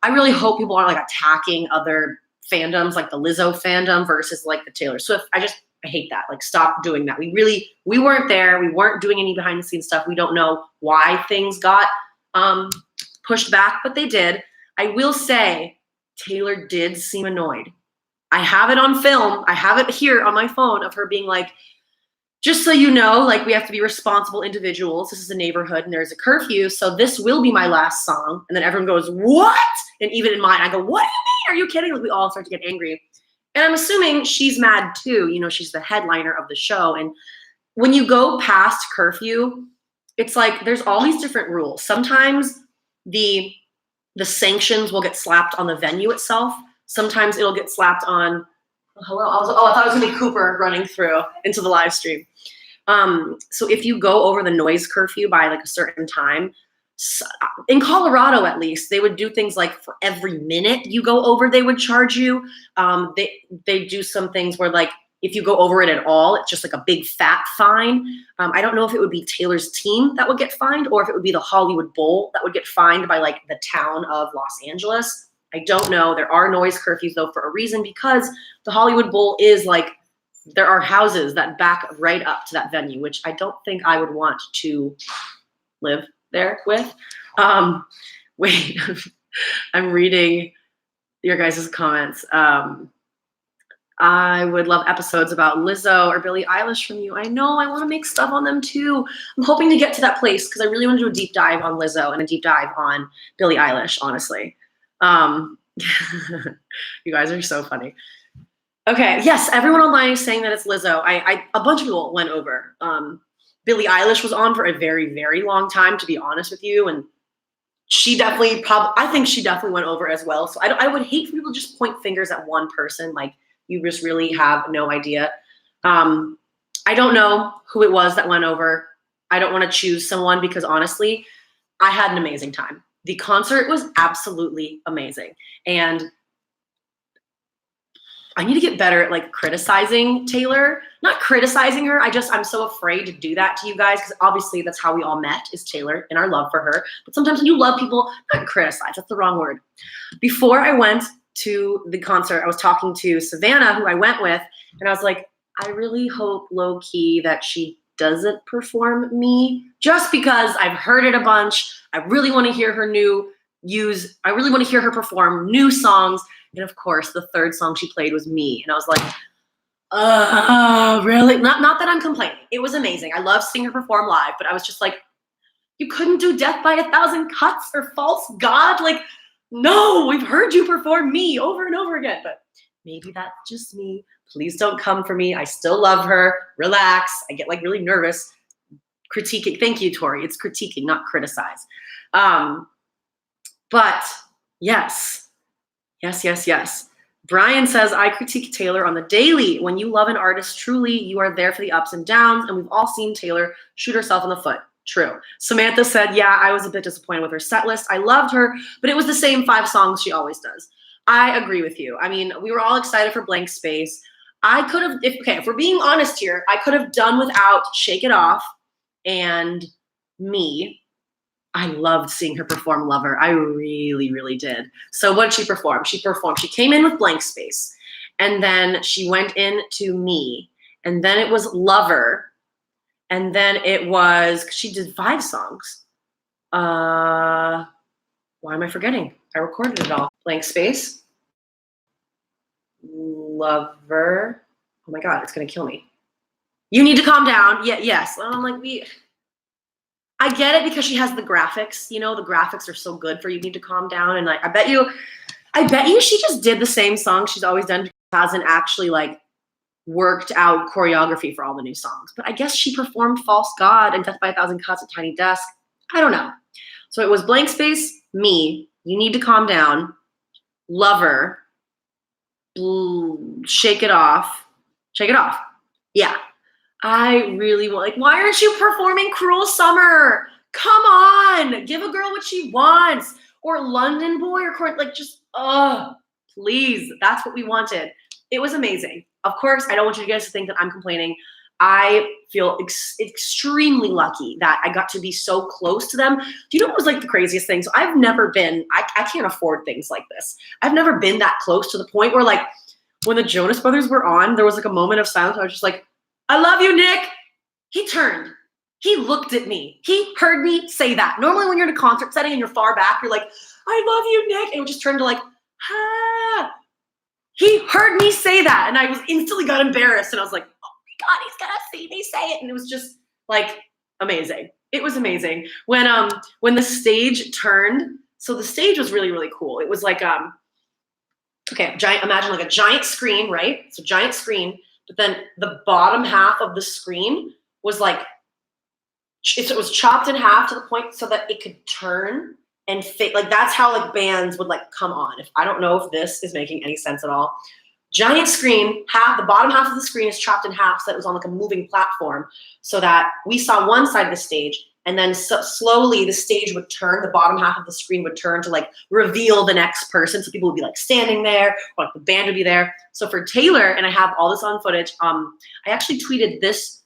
Speaker 1: I really hope people aren't like attacking other fandoms like the Lizzo fandom versus like the Taylor Swift. I hate that. Like, stop doing that. We weren't there. We weren't doing any behind the scenes stuff. We don't know why things got pushed back, but they did. I will say Taylor did seem annoyed. I have it on film. I have it here on my phone of her being like, just so you know, like, we have to be responsible individuals. This is a neighborhood and there's a curfew, so this will be my last song. And then everyone goes, what? And even in mine, I go, what do you mean? Are you kidding? Like, we all start to get angry. And I'm assuming she's mad too. You know, she's the headliner of the show. And when you go past curfew, it's like there's all these different rules. Sometimes the sanctions will get slapped on the venue itself. Sometimes it'll get slapped on, oh, hello. I thought it was gonna be Cooper running through into the live stream. So if you go over the noise curfew by like a certain time, in Colorado at least, they would do things like for every minute you go over, they would charge you. They do some things where, like, if you go over it at all, it's just like a big fat fine. I don't know if it would be Taylor's team that would get fined or if it would be the Hollywood Bowl that would get fined by like the town of Los Angeles. I don't know. There are noise curfews though for a reason, because the Hollywood Bowl is like, there are houses that back right up to that venue, which I don't think I would want to live there with. Wait, I'm reading your guys' comments. I would love episodes about Lizzo or Billie Eilish from you. I know, I want to make stuff on them too. I'm hoping to get to that place because I really want to do a deep dive on Lizzo and a deep dive on Billie Eilish, honestly. You guys are so funny. Okay, yes, everyone online is saying that it's Lizzo. A bunch of people went over. Billie Eilish was on for a very, very long time, to be honest with you, and she definitely I think she definitely went over as well. So I would hate for people to just point fingers at one person, like you just really have no idea. I don't know who it was that went over. I don't want to choose someone because honestly, I had an amazing time. The concert was absolutely amazing. And I need to get better at like criticizing Taylor, not criticizing her. I'm so afraid to do that to you guys because obviously that's how we all met, is Taylor and our love for her. But sometimes when you love people, not criticize, that's the wrong word. Before I went to the concert, I was talking to Savannah, who I went with, and I was like, I really hope low key that she doesn't perform Me, just because I've heard it a bunch. I really want to hear her I really want to hear her perform new songs. And of course, the third song she played was Me. And I was like, really? Not that I'm complaining. It was amazing. I love seeing her perform live, but I was just like, you couldn't do Death by a Thousand Cuts or False God? Like, no, we've heard you perform Me over and over again. But maybe that's just me. Please don't come for me. I still love her. Relax. I get like really nervous critiquing. Thank you, Tori. It's critiquing, not criticize. But yes. Brian says, I critique Taylor on the daily. When you love an artist truly, you are there for the ups and downs, and we've all seen Taylor shoot herself in the foot. True. Samantha said, yeah, I was a bit disappointed with her set list. I loved her, but it was the same 5 songs she always does. I agree with you. I mean, we were all excited for Blank Space. I could have, if we're being honest here, I could have done without Shake It Off and Me. I loved seeing her perform Lover. I really, really did. So what did she perform? She came in with Blank Space, and then she went into Me, and then it was Lover, and then it was, she did 5 songs. Why am I forgetting? I recorded it all. Blank Space, Lover. Oh my God, it's gonna kill me. You Need to Calm Down. Yeah, yes. And I'm like, I get it because she has the graphics, you know, the graphics are so good for You Need to Calm Down. And like, I bet you she just did the same song she's always done, hasn't actually like worked out choreography for all the new songs. But I guess she performed False God and Death by a Thousand Cuts at Tiny Desk. I don't know. So it was Blank Space, Me, You Need to Calm Down, Lover, Shake It Off. Yeah. I really want, like, why aren't you performing Cruel Summer? Come on, give a girl what she wants. Or London Boy, or like, just, please. That's what we wanted. It was amazing. Of course, I don't want you guys to think that I'm complaining. I feel extremely lucky that I got to be so close to them. Do you know what was like the craziest thing? So I've never been, I can't afford things like this. I've never been that close to the point where, like, when the Jonas Brothers were on, there was like a moment of silence where I was just like, I love you, Nick. He turned He looked at me. He heard me say that. Normally when you're in a concert setting and you're far back, you're like, I love you, Nick. And it would just turn to like, ah. He heard me say that. And I was instantly got embarrassed. And I was like, oh my God, he's gonna see me say it. And it was just like amazing. It was amazing. When the stage turned, so the stage was really, really cool. It was like, okay, imagine like a giant screen, right? It's a giant screen, but then the bottom half of the screen was like, it was chopped in half to the point so that it could turn and fit. Like that's how like bands would like come on. I don't know if this is making any sense at all. Giant screen, the bottom half of the screen is chopped in half so that it was on like a moving platform so that we saw one side of the stage and then slowly the stage would turn, the bottom half of the screen would turn to like reveal the next person. So people would be like standing there or like the band would be there. So for Taylor, and I have all this on footage, I actually tweeted this.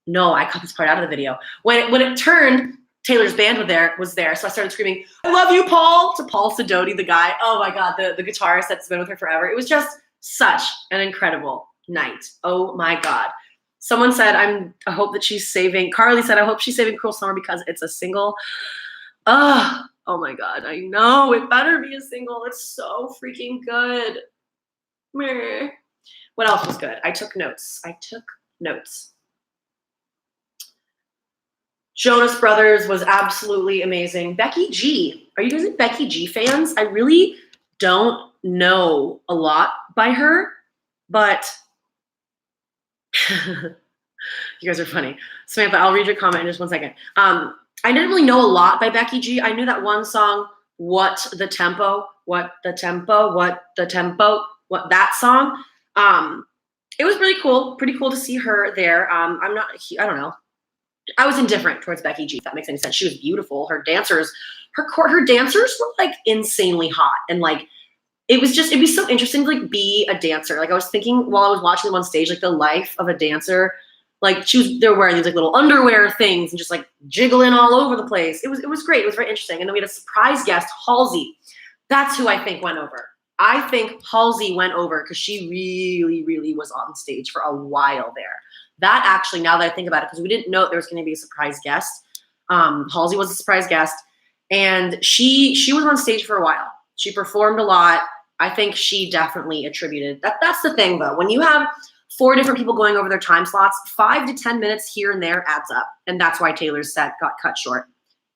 Speaker 1: No, I cut this part out of the video. When it turned, Taylor's band was there. So I started screaming, I love you, Paul, to Paul Sidoti, the guy. Oh my God, the guitarist that's been with her forever. It was just such an incredible night. Oh my God. Someone said, I hope that she's saving, Carly said, I hope she's saving Cruel Summer because it's a single. Oh my God, I know, it better be a single. It's so freaking good. Meh. What else was good? I took notes. Jonas Brothers was absolutely amazing. Becky G. Are you guys Becky G fans? I really don't know a lot by her, but you guys are funny. Samantha, I'll read your comment in just 1 second. I didn't really know a lot by Becky G. I knew that one song, What the Tempo, that song. It was really cool. Pretty cool to see her there. I don't know. I was indifferent towards Becky G, if that makes any sense. She was beautiful. Her dancers were like insanely hot. And like, it'd be so interesting to like be a dancer. Like I was thinking while I was watching them on stage, like the life of a dancer, like they're wearing these like little underwear things and just like jiggling all over the place. It was great. It was very interesting. And then we had a surprise guest, Halsey. That's who I think went over. I think Halsey went over because she really, really was on stage for a while there. That actually, now that I think about it, because we didn't know there was going to be a surprise guest. Halsey was a surprise guest, and she was on stage for a while. She performed a lot. I think she definitely attributed that. That's the thing, though. When you have 4 different people going over their time slots, 5 to 10 minutes here and there adds up, and that's why Taylor's set got cut short.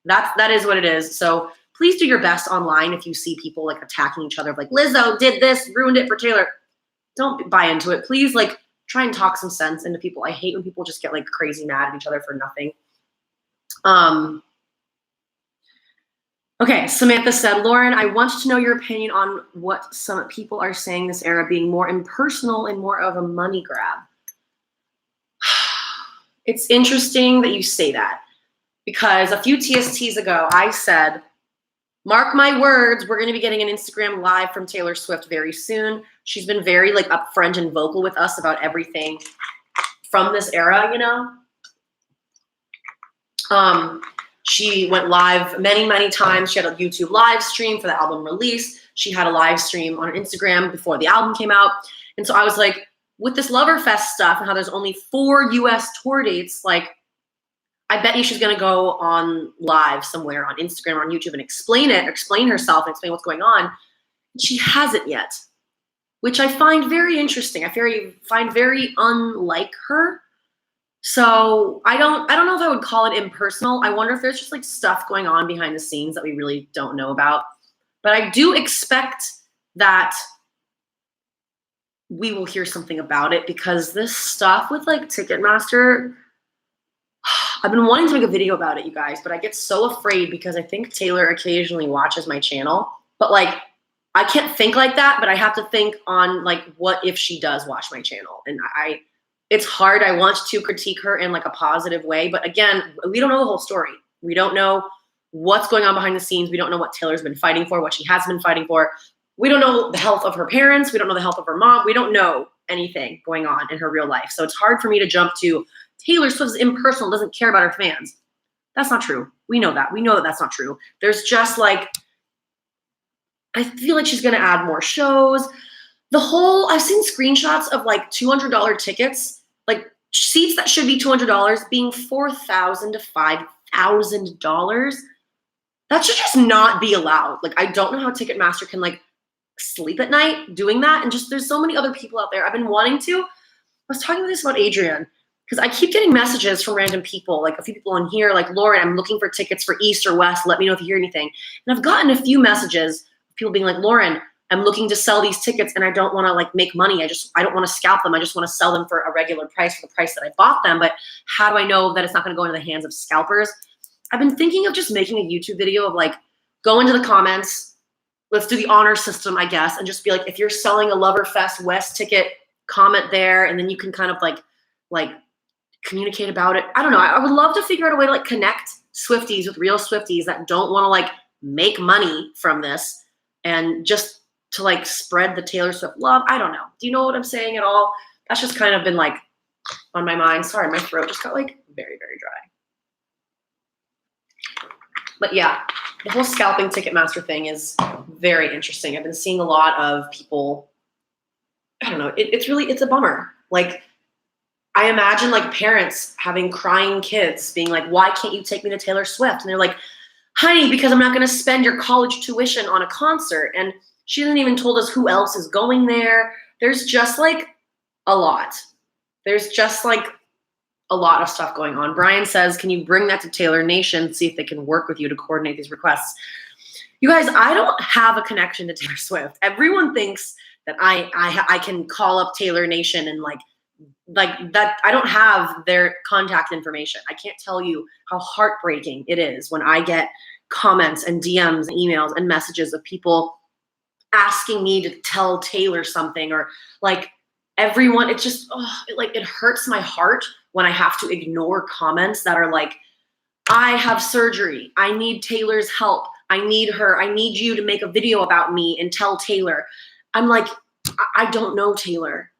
Speaker 1: That is what it is. So please do your best online if you see people like attacking each other, like Lizzo did this, ruined it for Taylor. Don't buy into it. Please, like, try and talk some sense into people. I hate when people just get like crazy mad at each other for nothing. Okay, Samantha said, Lauren, I want to know your opinion on what some people are saying this era being more impersonal and more of a money grab. It's interesting that you say that because a few TSTs ago, I said, mark my words, we're going to be getting an Instagram live from Taylor Swift very soon. She's been very like upfront and vocal with us about everything from this era, you know. She went live many, many times. She had a YouTube live stream for the album release. She had a live stream on Instagram before the album came out. And so I was like, with this Loverfest stuff and how there's only 4 US tour dates, like, I bet you she's going to go on live somewhere on Instagram or on YouTube and explain herself and explain what's going on. She hasn't yet, which I find very interesting. I find very unlike her. So I don't know if I would call it impersonal. I wonder if there's just like stuff going on behind the scenes that we really don't know about. But I do expect that we will hear something about it because this stuff with like Ticketmaster, I've been wanting to make a video about it, you guys, but I get so afraid because I think Taylor occasionally watches my channel. But like, I can't think like that, but I have to think on like, what if she does watch my channel? And it's hard. I want to critique her in like a positive way. But again, we don't know the whole story. We don't know what's going on behind the scenes. We don't know what Taylor's been fighting for, what she has been fighting for. We don't know the health of her parents. We don't know the health of her mom. We don't know anything going on in her real life. So it's hard for me to jump to Taylor Swift's impersonal, doesn't care about her fans. That's not true. We know that. We know that that's not true. There's just like, I feel like she's going to add more shows. I've seen screenshots of like $200 tickets. Like seats that should be $200 being $4,000 to $5,000. That should just not be allowed. Like, I don't know how Ticketmaster can like sleep at night doing that. And just, there's so many other people out there. I've been wanting to. I was talking with this about Adrian, because I keep getting messages from random people, like a few people on here, like, Lauren, I'm looking for tickets for East or West. Let me know if you hear anything. And I've gotten a few messages, people being like, Lauren, I'm looking to sell these tickets and I don't want to like make money. I don't want to scalp them. I just want to sell them for a regular price, for the price that I bought them. But how do I know that it's not going to go into the hands of scalpers? I've been thinking of just making a YouTube video of like, go into the comments, let's do the honor system, I guess, and just be like, if you're selling a Loverfest West ticket, comment there, and then you can kind of like communicate about it. I don't know. I would love to figure out a way to like connect Swifties with real Swifties that don't want to like make money from this, and just to like spread the Taylor Swift love. I don't know. Do you know what I'm saying at all? That's just kind of been like on my mind. Sorry, my throat just got like very, very dry. But yeah, the whole scalping Ticketmaster thing is very interesting. I've been seeing a lot of people, I don't know, it's a bummer. Like, I imagine like parents having crying kids being like, why can't you take me to Taylor Swift? And they're like, honey, because I'm not going to spend your college tuition on a concert. And she hasn't even told us who else is going there. There's just like a lot. There's just like a lot of stuff going on. Brian says, can you bring that to Taylor Nation, see if they can work with you to coordinate these requests? You guys, I don't have a connection to Taylor Swift. Everyone thinks that I can call up Taylor Nation and like that. I don't have their contact information. I can't tell you how heartbreaking it is when I get comments and DMs and emails and messages of people asking me to tell Taylor something, or like everyone, it just, it hurts my heart when I have to ignore comments that are like, I have surgery, I need Taylor's help, I need her, I need you to make a video about me and tell Taylor. I'm like, I don't know Taylor.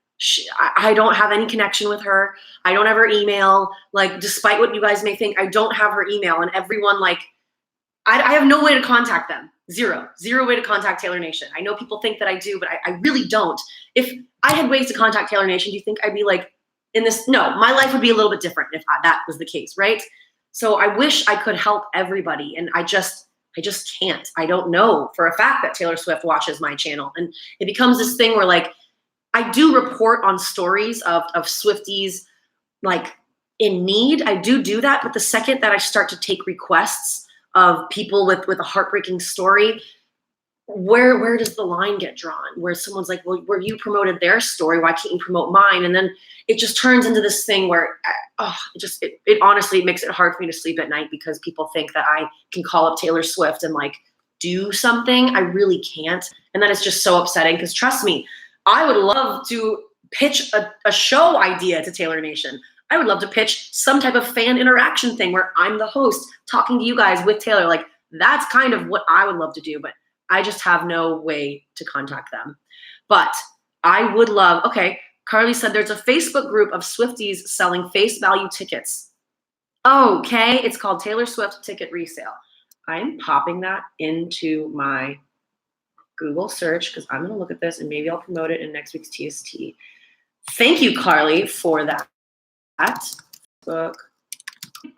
Speaker 1: I don't have any connection with her. I don't ever email, like, despite what you guys may think, I don't have her email. And everyone, like, I have no way to contact them. Zero way to contact Taylor Nation. I know people think that I do, but I really don't. If I had ways to contact Taylor Nation, do you think I'd be like in this? No, my life would be a little bit different if that was the case, right? So I wish I could help everybody, and I just can't. I don't know for a fact that Taylor Swift watches my channel, and it becomes this thing where like I do report on stories of Swifties like in need. I do that, but the second that I start to take requests of people with a heartbreaking story, where does the line get drawn? Where someone's like, well, where you promoted their story, why can't you promote mine? And then it just turns into this thing where, it honestly makes it hard for me to sleep at night, because people think that I can call up Taylor Swift and like do something. I really can't. And that is just so upsetting, because trust me, I would love to pitch a show idea to Taylor Nation. I would love to pitch some type of fan interaction thing where I'm the host talking to you guys with Taylor. Like, that's kind of what I would love to do, but I just have no way to contact them. But I would love, okay, Carly said there's a Facebook group of Swifties selling face value tickets. Okay, it's called Taylor Swift Ticket Resale. I'm popping that into my Google search because I'm gonna look at this and maybe I'll promote it in next week's TST. Thank you, Carly, for that book.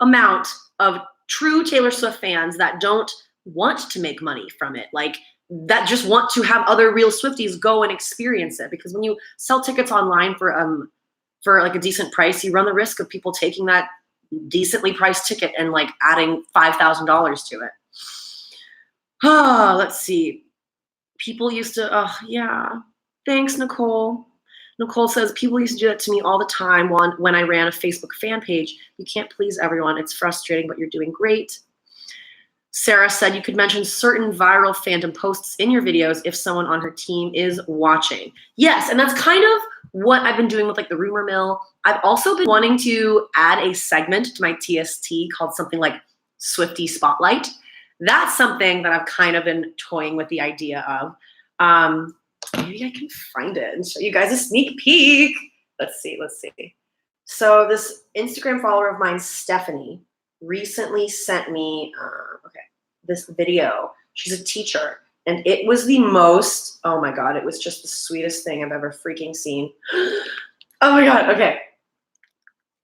Speaker 1: Amount of true Taylor Swift fans that don't want to make money from it, like that just want to have other real Swifties go and experience it. Because when you sell tickets online for like a decent price, you run the risk of people taking that decently priced ticket and like adding $5,000 to it. Let's see. People used to, yeah. Thanks, Nicole. Nicole says, people used to do that to me all the time when I ran a Facebook fan page. You can't please everyone. It's frustrating, but you're doing great. Sarah said you could mention certain viral fandom posts in your videos if someone on her team is watching. Yes, and that's kind of what I've been doing with like the rumor mill. I've also been wanting to add a segment to my TST called something like Swiftie Spotlight. That's something that I've kind of been toying with the idea of. Maybe I can find it and show you guys a sneak peek. Let's see. So this Instagram follower of mine, Stephanie, recently sent me this video. She's a teacher, and it was the most, oh my God, it was just the sweetest thing I've ever freaking seen. Oh my God, okay.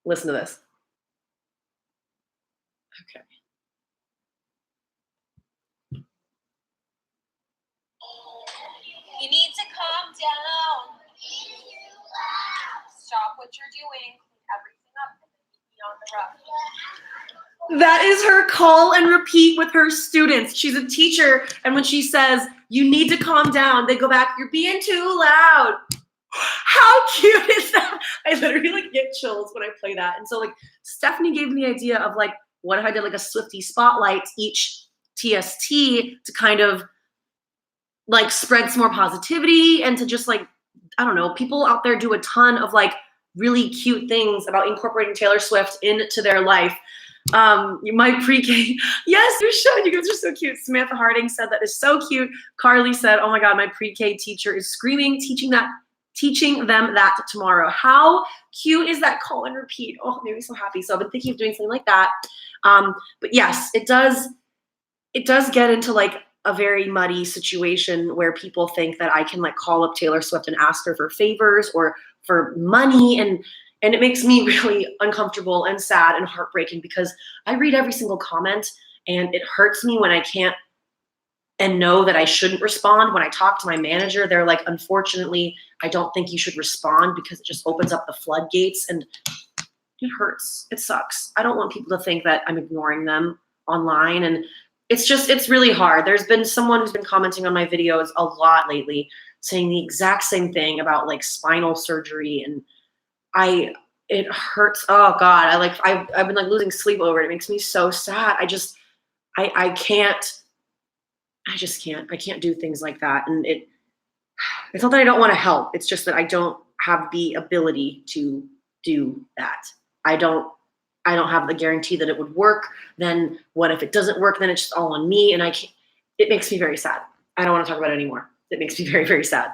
Speaker 1: Listen to this. Okay.
Speaker 3: You need to calm down. Stop what you're doing. Clean everything up and then meet me on the rug.
Speaker 1: That is her call and repeat with her students. She's a teacher, and when she says, you need to calm down, they go back, you're being too loud. How cute is that? I literally like get chills when I play that. And so like Stephanie gave me the idea of like, what if I did like a Swiftie spotlight each TST to kind of like spread some more positivity and to just like, I don't know, people out there do a ton of like really cute things about incorporating Taylor Swift into their life. My pre-K, yes, you should. You guys are so cute. Samantha Harding said that is so cute. Carly said, oh my God, my pre-K teacher is screaming, teaching them that tomorrow. How cute is that call and repeat? Oh, it made me so happy. So I've been thinking of doing something like that. But yes, it does get into like a very muddy situation where people think that I can like call up Taylor Swift and ask her for favors or for money, and it makes me really uncomfortable and sad and heartbreaking because I read every single comment and it hurts me when I can't and know that I shouldn't respond. When I talk to my manager, they're like, unfortunately, I don't think you should respond because it just opens up the floodgates, and it hurts. It sucks. I don't want people to think that I'm ignoring them online, and it's really hard. There's been someone who's been commenting on my videos a lot lately saying the exact same thing about like spinal surgery, and it hurts. Oh God, I've been like losing sleep over it. It makes me so sad. I can't do things like that. And it's not that I don't want to help. It's just that I don't have the ability to do that. I don't have the guarantee that it would work. Then what if it doesn't work? Then it's just all on me. And it makes me very sad. I don't want to talk about it anymore. It makes me very, very sad.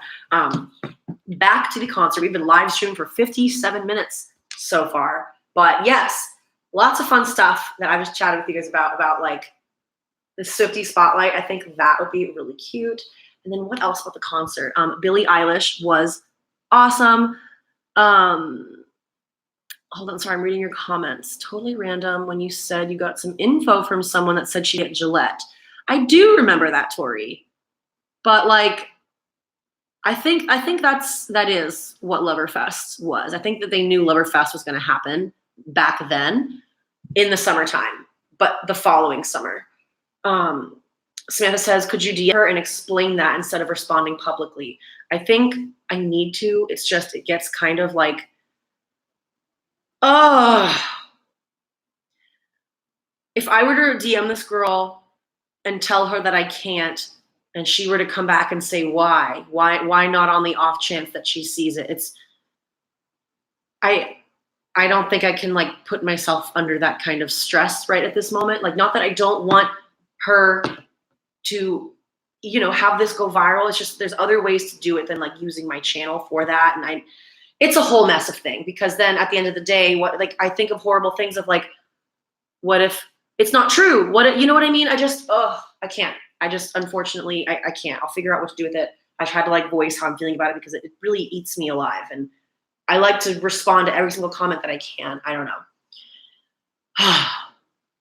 Speaker 1: Back to the concert. We've been live streaming for 57 minutes so far. But yes, lots of fun stuff that I was chatting with you guys about like the Swiftie spotlight. I think that would be really cute. And then what else about the concert? Billie Eilish was awesome. Hold on, sorry, I'm reading your comments. Totally random when you said you got some info from someone that said she'd get Gillette. I do remember that, Tori. But like, I think that is what Loverfest was. I think that they knew Loverfest was going to happen back then in the summertime, but the following summer. Samantha says, could you DM her and explain that instead of responding publicly? I think I need to. It's just, it gets kind of like, if I were to DM this girl and tell her that I can't, and she were to come back and say why not on the off chance that she sees it, I don't think I can like put myself under that kind of stress right at this moment. Like, not that I don't want her to, have this go viral. It's just, there's other ways to do it than like using my channel for that. And it's a whole mess of thing, because then at the end of the day, I think of horrible things of like, what if it's not true? You know what I mean? I can't. Unfortunately, I can't. I'll figure out what to do with it. I tried to like voice how I'm feeling about it because it really eats me alive. And I like to respond to every single comment that I can. I don't know.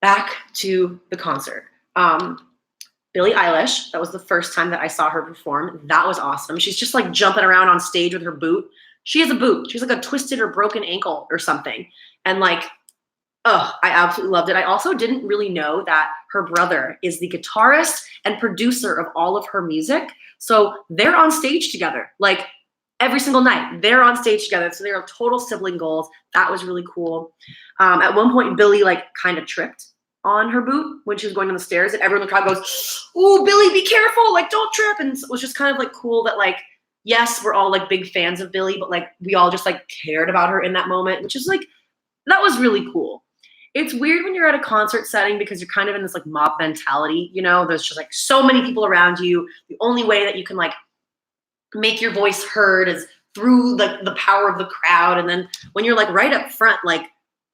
Speaker 1: Back to the concert. Billie Eilish, that was the first time that I saw her perform. That was awesome. She's just like jumping around on stage with her boot. She has a boot. She's like a twisted or broken ankle or something. And like, I absolutely loved it. I also didn't really know that her brother is the guitarist and producer of all of her music. So they're on stage together, like every single night. They're on stage together. So they're total sibling goals. That was really cool. At one point, Billie like kind of tripped on her boot when she was going down the stairs, and everyone in the crowd goes, "Ooh, Billie, be careful! Like, don't trip!" And it was just kind of like cool that like, yes, we're all like big fans of Billie, but like we all just like cared about her in that moment, which is like, that was really cool. It's weird when you're at a concert setting because you're kind of in this like mob mentality, there's just like so many people around you. The only way that you can like make your voice heard is through the power of the crowd. And then when you're like right up front, like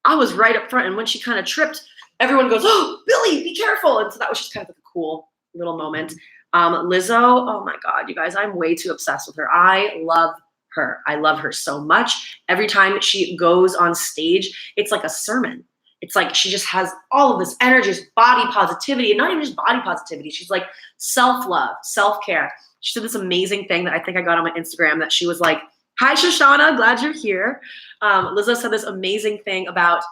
Speaker 1: I was right up front, and when she kind of tripped, everyone goes, "Oh, Billie, be careful." And so that was just kind of like a cool little moment. Lizzo, oh my God, you guys, I'm way too obsessed with her. I love her. I love her so much. Every time she goes on stage, it's like a sermon. It's like she just has all of this energy, this body positivity, and not even just body positivity. She's like self-love, self-care. She said this amazing thing that I think I got on my Instagram that she was like, hi, Shoshana, glad you're here. Lizzo said this amazing thing about,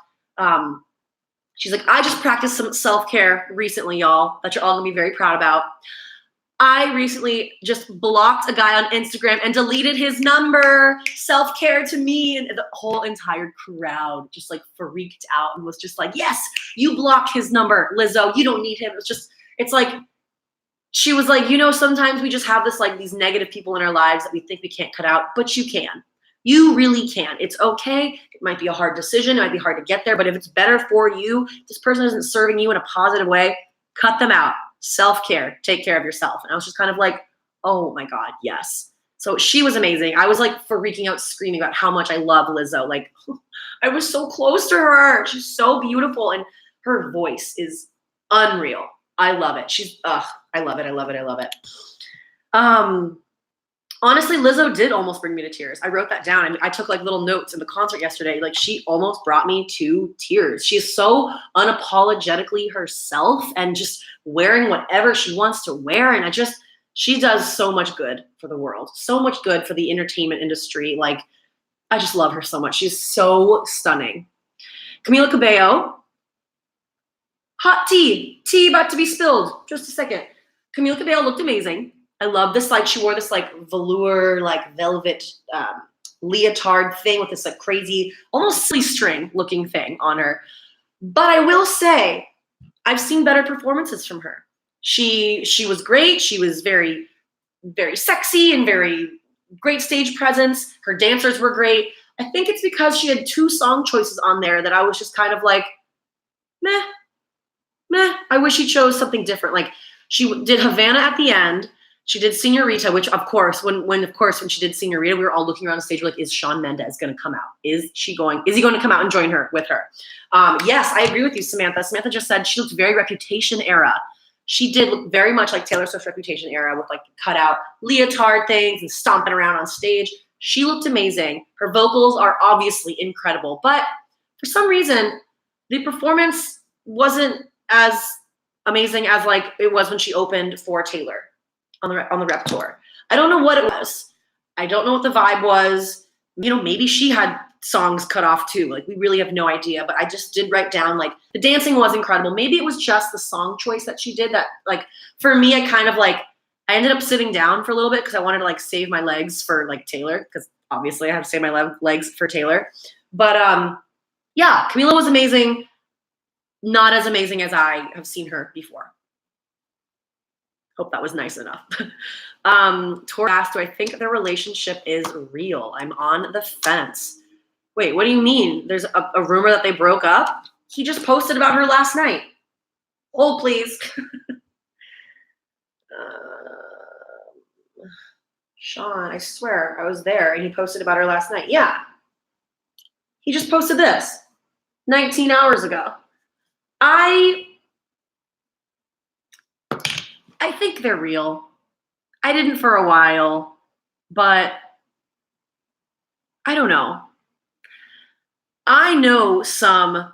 Speaker 1: she's like, I just practiced some self-care recently, y'all, that you're all gonna be very proud about. I recently just blocked a guy on Instagram and deleted his number. Self-care to me. And the whole entire crowd just like freaked out and was just like, yes, you blocked his number, Lizzo. You don't need him. It's like, she was like, you know, sometimes we just have this like these negative people in our lives that we think we can't cut out, but you can. You really can. It's okay. It might be a hard decision. It might be hard to get there, but if it's better for you, this person isn't serving you in a positive way, cut them out. Self-care, take care of yourself. And I was just kind of like, oh my God, yes. So she was amazing. I was like freaking out, screaming about how much I love Lizzo. Like I was so close to her. She's so beautiful. And her voice is unreal. I love it. I love it. I love it. I love it. Honestly, Lizzo did almost bring me to tears. I wrote that down. I mean, I took like little notes in the concert yesterday. Like she almost brought me to tears. She's so unapologetically herself and just wearing whatever she wants to wear. And she does so much good for the world, so much good for the entertainment industry. Like, I just love her so much. She's so stunning. Camila Cabello. Hot tea about to be spilled. Just a second. Camila Cabello looked amazing. I love this, like she wore this like velour, like velvet leotard thing with this like crazy, almost silly string looking thing on her. But I will say, I've seen better performances from her. She was great. She was very, very sexy and very great stage presence. Her dancers were great. I think it's because she had 2 song choices on there that I was just kind of like, meh. I wish she chose something different. Like she did Havana at the end. She did Senorita, which of course, when she did Senorita, we were all looking around the stage like, is Shawn Mendes going to come out? Is he going to come out and join her with her? Yes, I agree with you, Samantha. Samantha just said she looked very Reputation era. She did look very much like Taylor Swift's Reputation era with like cut out leotard things and stomping around on stage. She looked amazing. Her vocals are obviously incredible, but for some reason, the performance wasn't as amazing as like it was when she opened for Taylor on the Rep tour. I don't know what it was. I don't know what the vibe was. You know, maybe she had songs cut off too. Like we really have no idea, but I just did write down like the dancing was incredible. Maybe it was just the song choice that she did that like for me, I kind of like, I ended up sitting down for a little bit because I wanted to like save my legs for like Taylor because obviously I have to save my legs for Taylor. But yeah, Camila was amazing. Not as amazing as I have seen her before. Hope that was nice enough. Tori asked, do I think their relationship is real? I'm on the fence. Wait, what do you mean? There's a rumor that they broke up? He just posted about her last night. Hold, please. Sean, I swear I was there and he posted about her last night. Yeah. He just posted this 19 hours ago. I think they're real. I didn't for a while, but I don't know. I know some,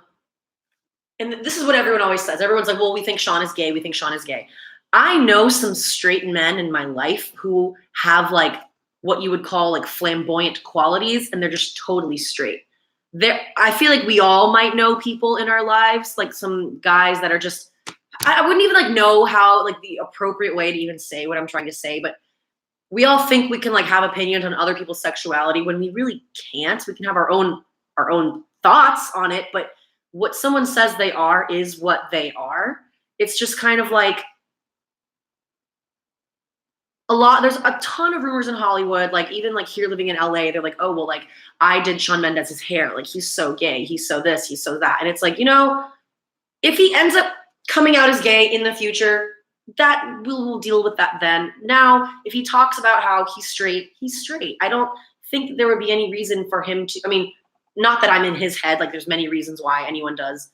Speaker 1: and this is what everyone always says. Everyone's like, well, we think Sean is gay. We think Sean is gay. I know some straight men in my life who have like what you would call like flamboyant qualities, and they're just totally straight. I feel like we all might know people in our lives, like some guys that are just, I wouldn't even like know how like the appropriate way to even say what I'm trying to say, but we all think we can like have opinions on other people's sexuality when we really can't. We can have our own thoughts on it, but what someone says they are is what they are. It's just kind of like there's a ton of rumors in Hollywood, like even like here living in LA, they're like, oh, well, like I did Shawn Mendes' hair. Like he's so gay. He's so this, he's so that. And it's like, you know, if he ends up coming out as gay in the future, that we'll deal with that then. Now, if he talks about how he's straight, he's straight. I don't think there would be any reason for him to, I mean, not that I'm in his head, like there's many reasons why anyone does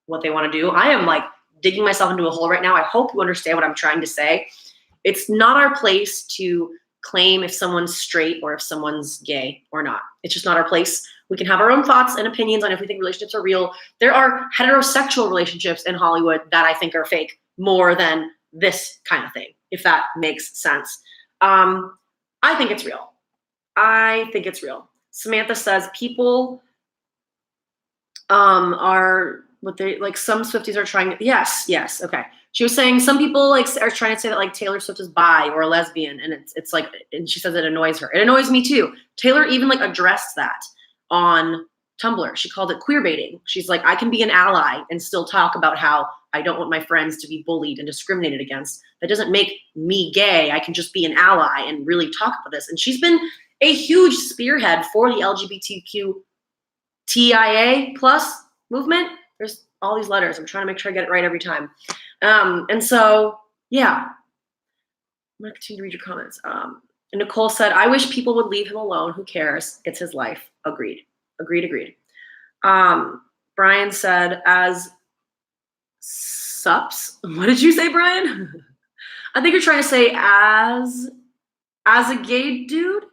Speaker 1: what they want to do. I am like digging myself into a hole right now. I hope you understand what I'm trying to say. It's not our place to claim if someone's straight or if someone's gay or not. It's just not our place. We can have our own thoughts and opinions on if we think relationships are real. There are heterosexual relationships in Hollywood that I think are fake more than this kind of thing, if that makes sense. I think it's real. I think it's real. Samantha says people are what they like. Some Swifties are trying. Yes. Okay. She was saying some people like are trying to say that like Taylor Swift is bi or a lesbian, and it's like, and she says it annoys her. It annoys me too. Taylor even like addressed that on Tumblr. She called it queer baiting. She's like, I can be an ally and still talk about how I don't want my friends to be bullied and discriminated against. That doesn't make me gay. I can just be an ally and really talk about this. And she's been a huge spearhead for the LGBTQTIA plus movement. There's all these letters. I'm trying to make sure I get it right every time. And so, yeah, I'm gonna continue to read your comments. And Nicole said, I wish people would leave him alone. Who cares? It's his life. Agreed. Brian said, as sups. What did you say, Brian? I think you're trying to say as a gay dude.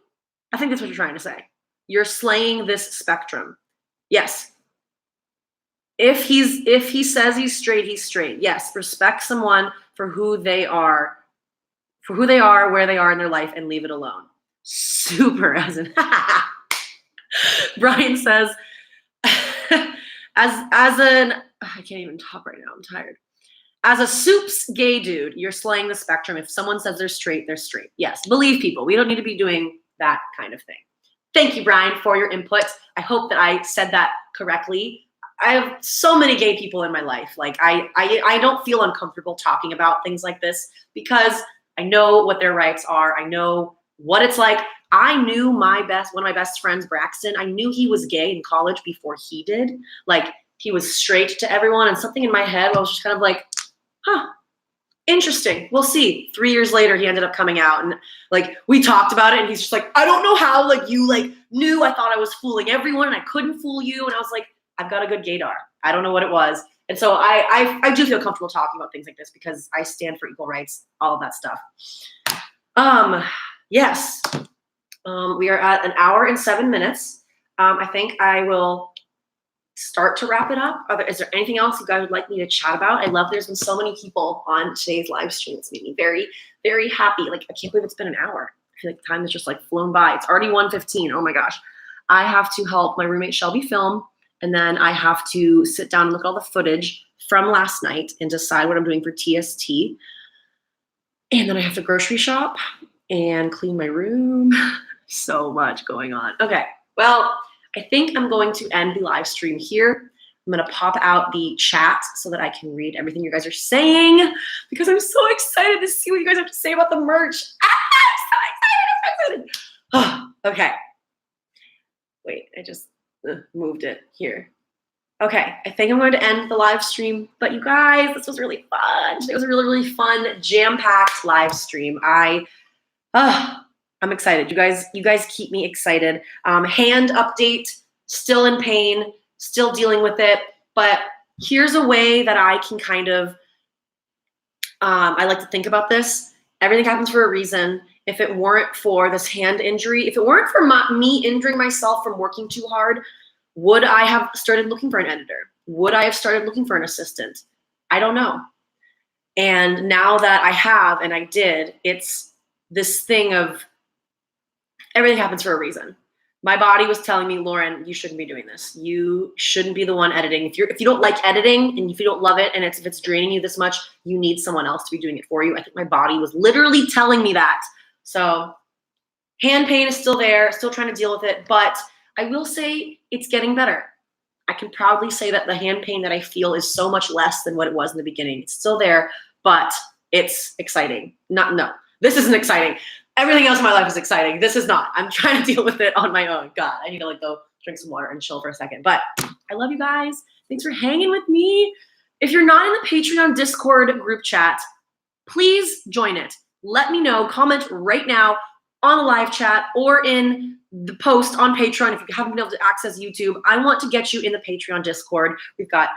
Speaker 1: I think that's what you're trying to say. You're slaying this spectrum. Yes. If he says he's straight, he's straight. Yes. Respect someone for who they are, where they are in their life, and leave it alone. Super as in Brian says, as an I can't even talk right now. I'm tired. As a soups gay dude, you're slaying the spectrum. If someone says they're straight, they're straight. Yes, believe people. We don't need to be doing that kind of thing. Thank you, Brian, for your input. I hope that I said that correctly. I have so many gay people in my life. Like I don't feel uncomfortable talking about things like this because I know what their rights are. I know what it's like. I knew one of my best friends, Braxton. I knew he was gay in college before he did. Like he was straight to everyone, and something in my head I was just kind of like, interesting. We'll see. 3 years later, he ended up coming out, and like we talked about it, and he's just like, I don't know how like you like knew. I thought I was fooling everyone, and I couldn't fool you. And I was like, I've got a good gaydar. I don't know what it was. And so I do feel comfortable talking about things like this because I stand for equal rights, all of that stuff. Yes. We are at 1 hour and 7 minutes. I think I will start to wrap it up. Is there anything else you guys would like me to chat about? I love there's been so many people on today's live stream. It's made me very, very happy. Like, I can't believe it's been an hour. I feel like time has just like flown by. It's already 1:15. Oh my gosh. I have to help my roommate Shelby film, and then I have to sit down and look at all the footage from last night and decide what I'm doing for TST. And then I have to grocery shop and clean my room. So much going on. Okay, well, I think I'm going to end the live stream here. I'm going to pop out the chat so that I can read everything you guys are saying because I'm so excited to see what you guys have to say about the merch. I'm so excited. Oh, okay. Wait, I just moved it here. Okay, I think I'm going to end the live stream. But you guys, this was really fun. Today was a really, really fun, jam-packed live stream. I'm excited. You guys keep me excited. Hand update, still in pain, still dealing with it. But here's a way that I can kind of, I like to think about this. Everything happens for a reason. If it weren't for this hand injury, if it weren't for me injuring myself from working too hard, would I have started looking for an editor? Would I have started looking for an assistant? I don't know. And now that I have, and I did, it's this thing of everything happens for a reason. My body was telling me, Lauren, you shouldn't be doing this. You shouldn't be the one editing. If you don't like editing and if you don't love it and if it's draining you this much, you need someone else to be doing it for you. I think my body was literally telling me that. So hand pain is still there, still trying to deal with it, but I will say it's getting better. I can proudly say that the hand pain that I feel is so much less than what it was in the beginning. It's still there, but it's exciting. No, this isn't exciting. Everything else in my life is exciting. This is not. I'm trying to deal with it on my own. God, I need to like go drink some water and chill for a second. But I love you guys. Thanks for hanging with me. If you're not in the Patreon Discord group chat, please join it. Let me know. Comment right now on the live chat or in the post on Patreon if you haven't been able to access YouTube. I want to get you in the Patreon Discord. We've got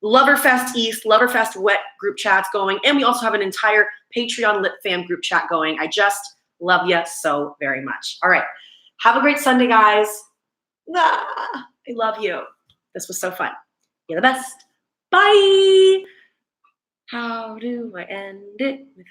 Speaker 1: Loverfest East, Loverfest Wet group chats going, and we also have an entire Patreon Lit Fam group chat going. I just Love you so very much. All right. Have a great Sunday, guys. Ah, I love you. This was so fun. You're the best. Bye. How do I end it without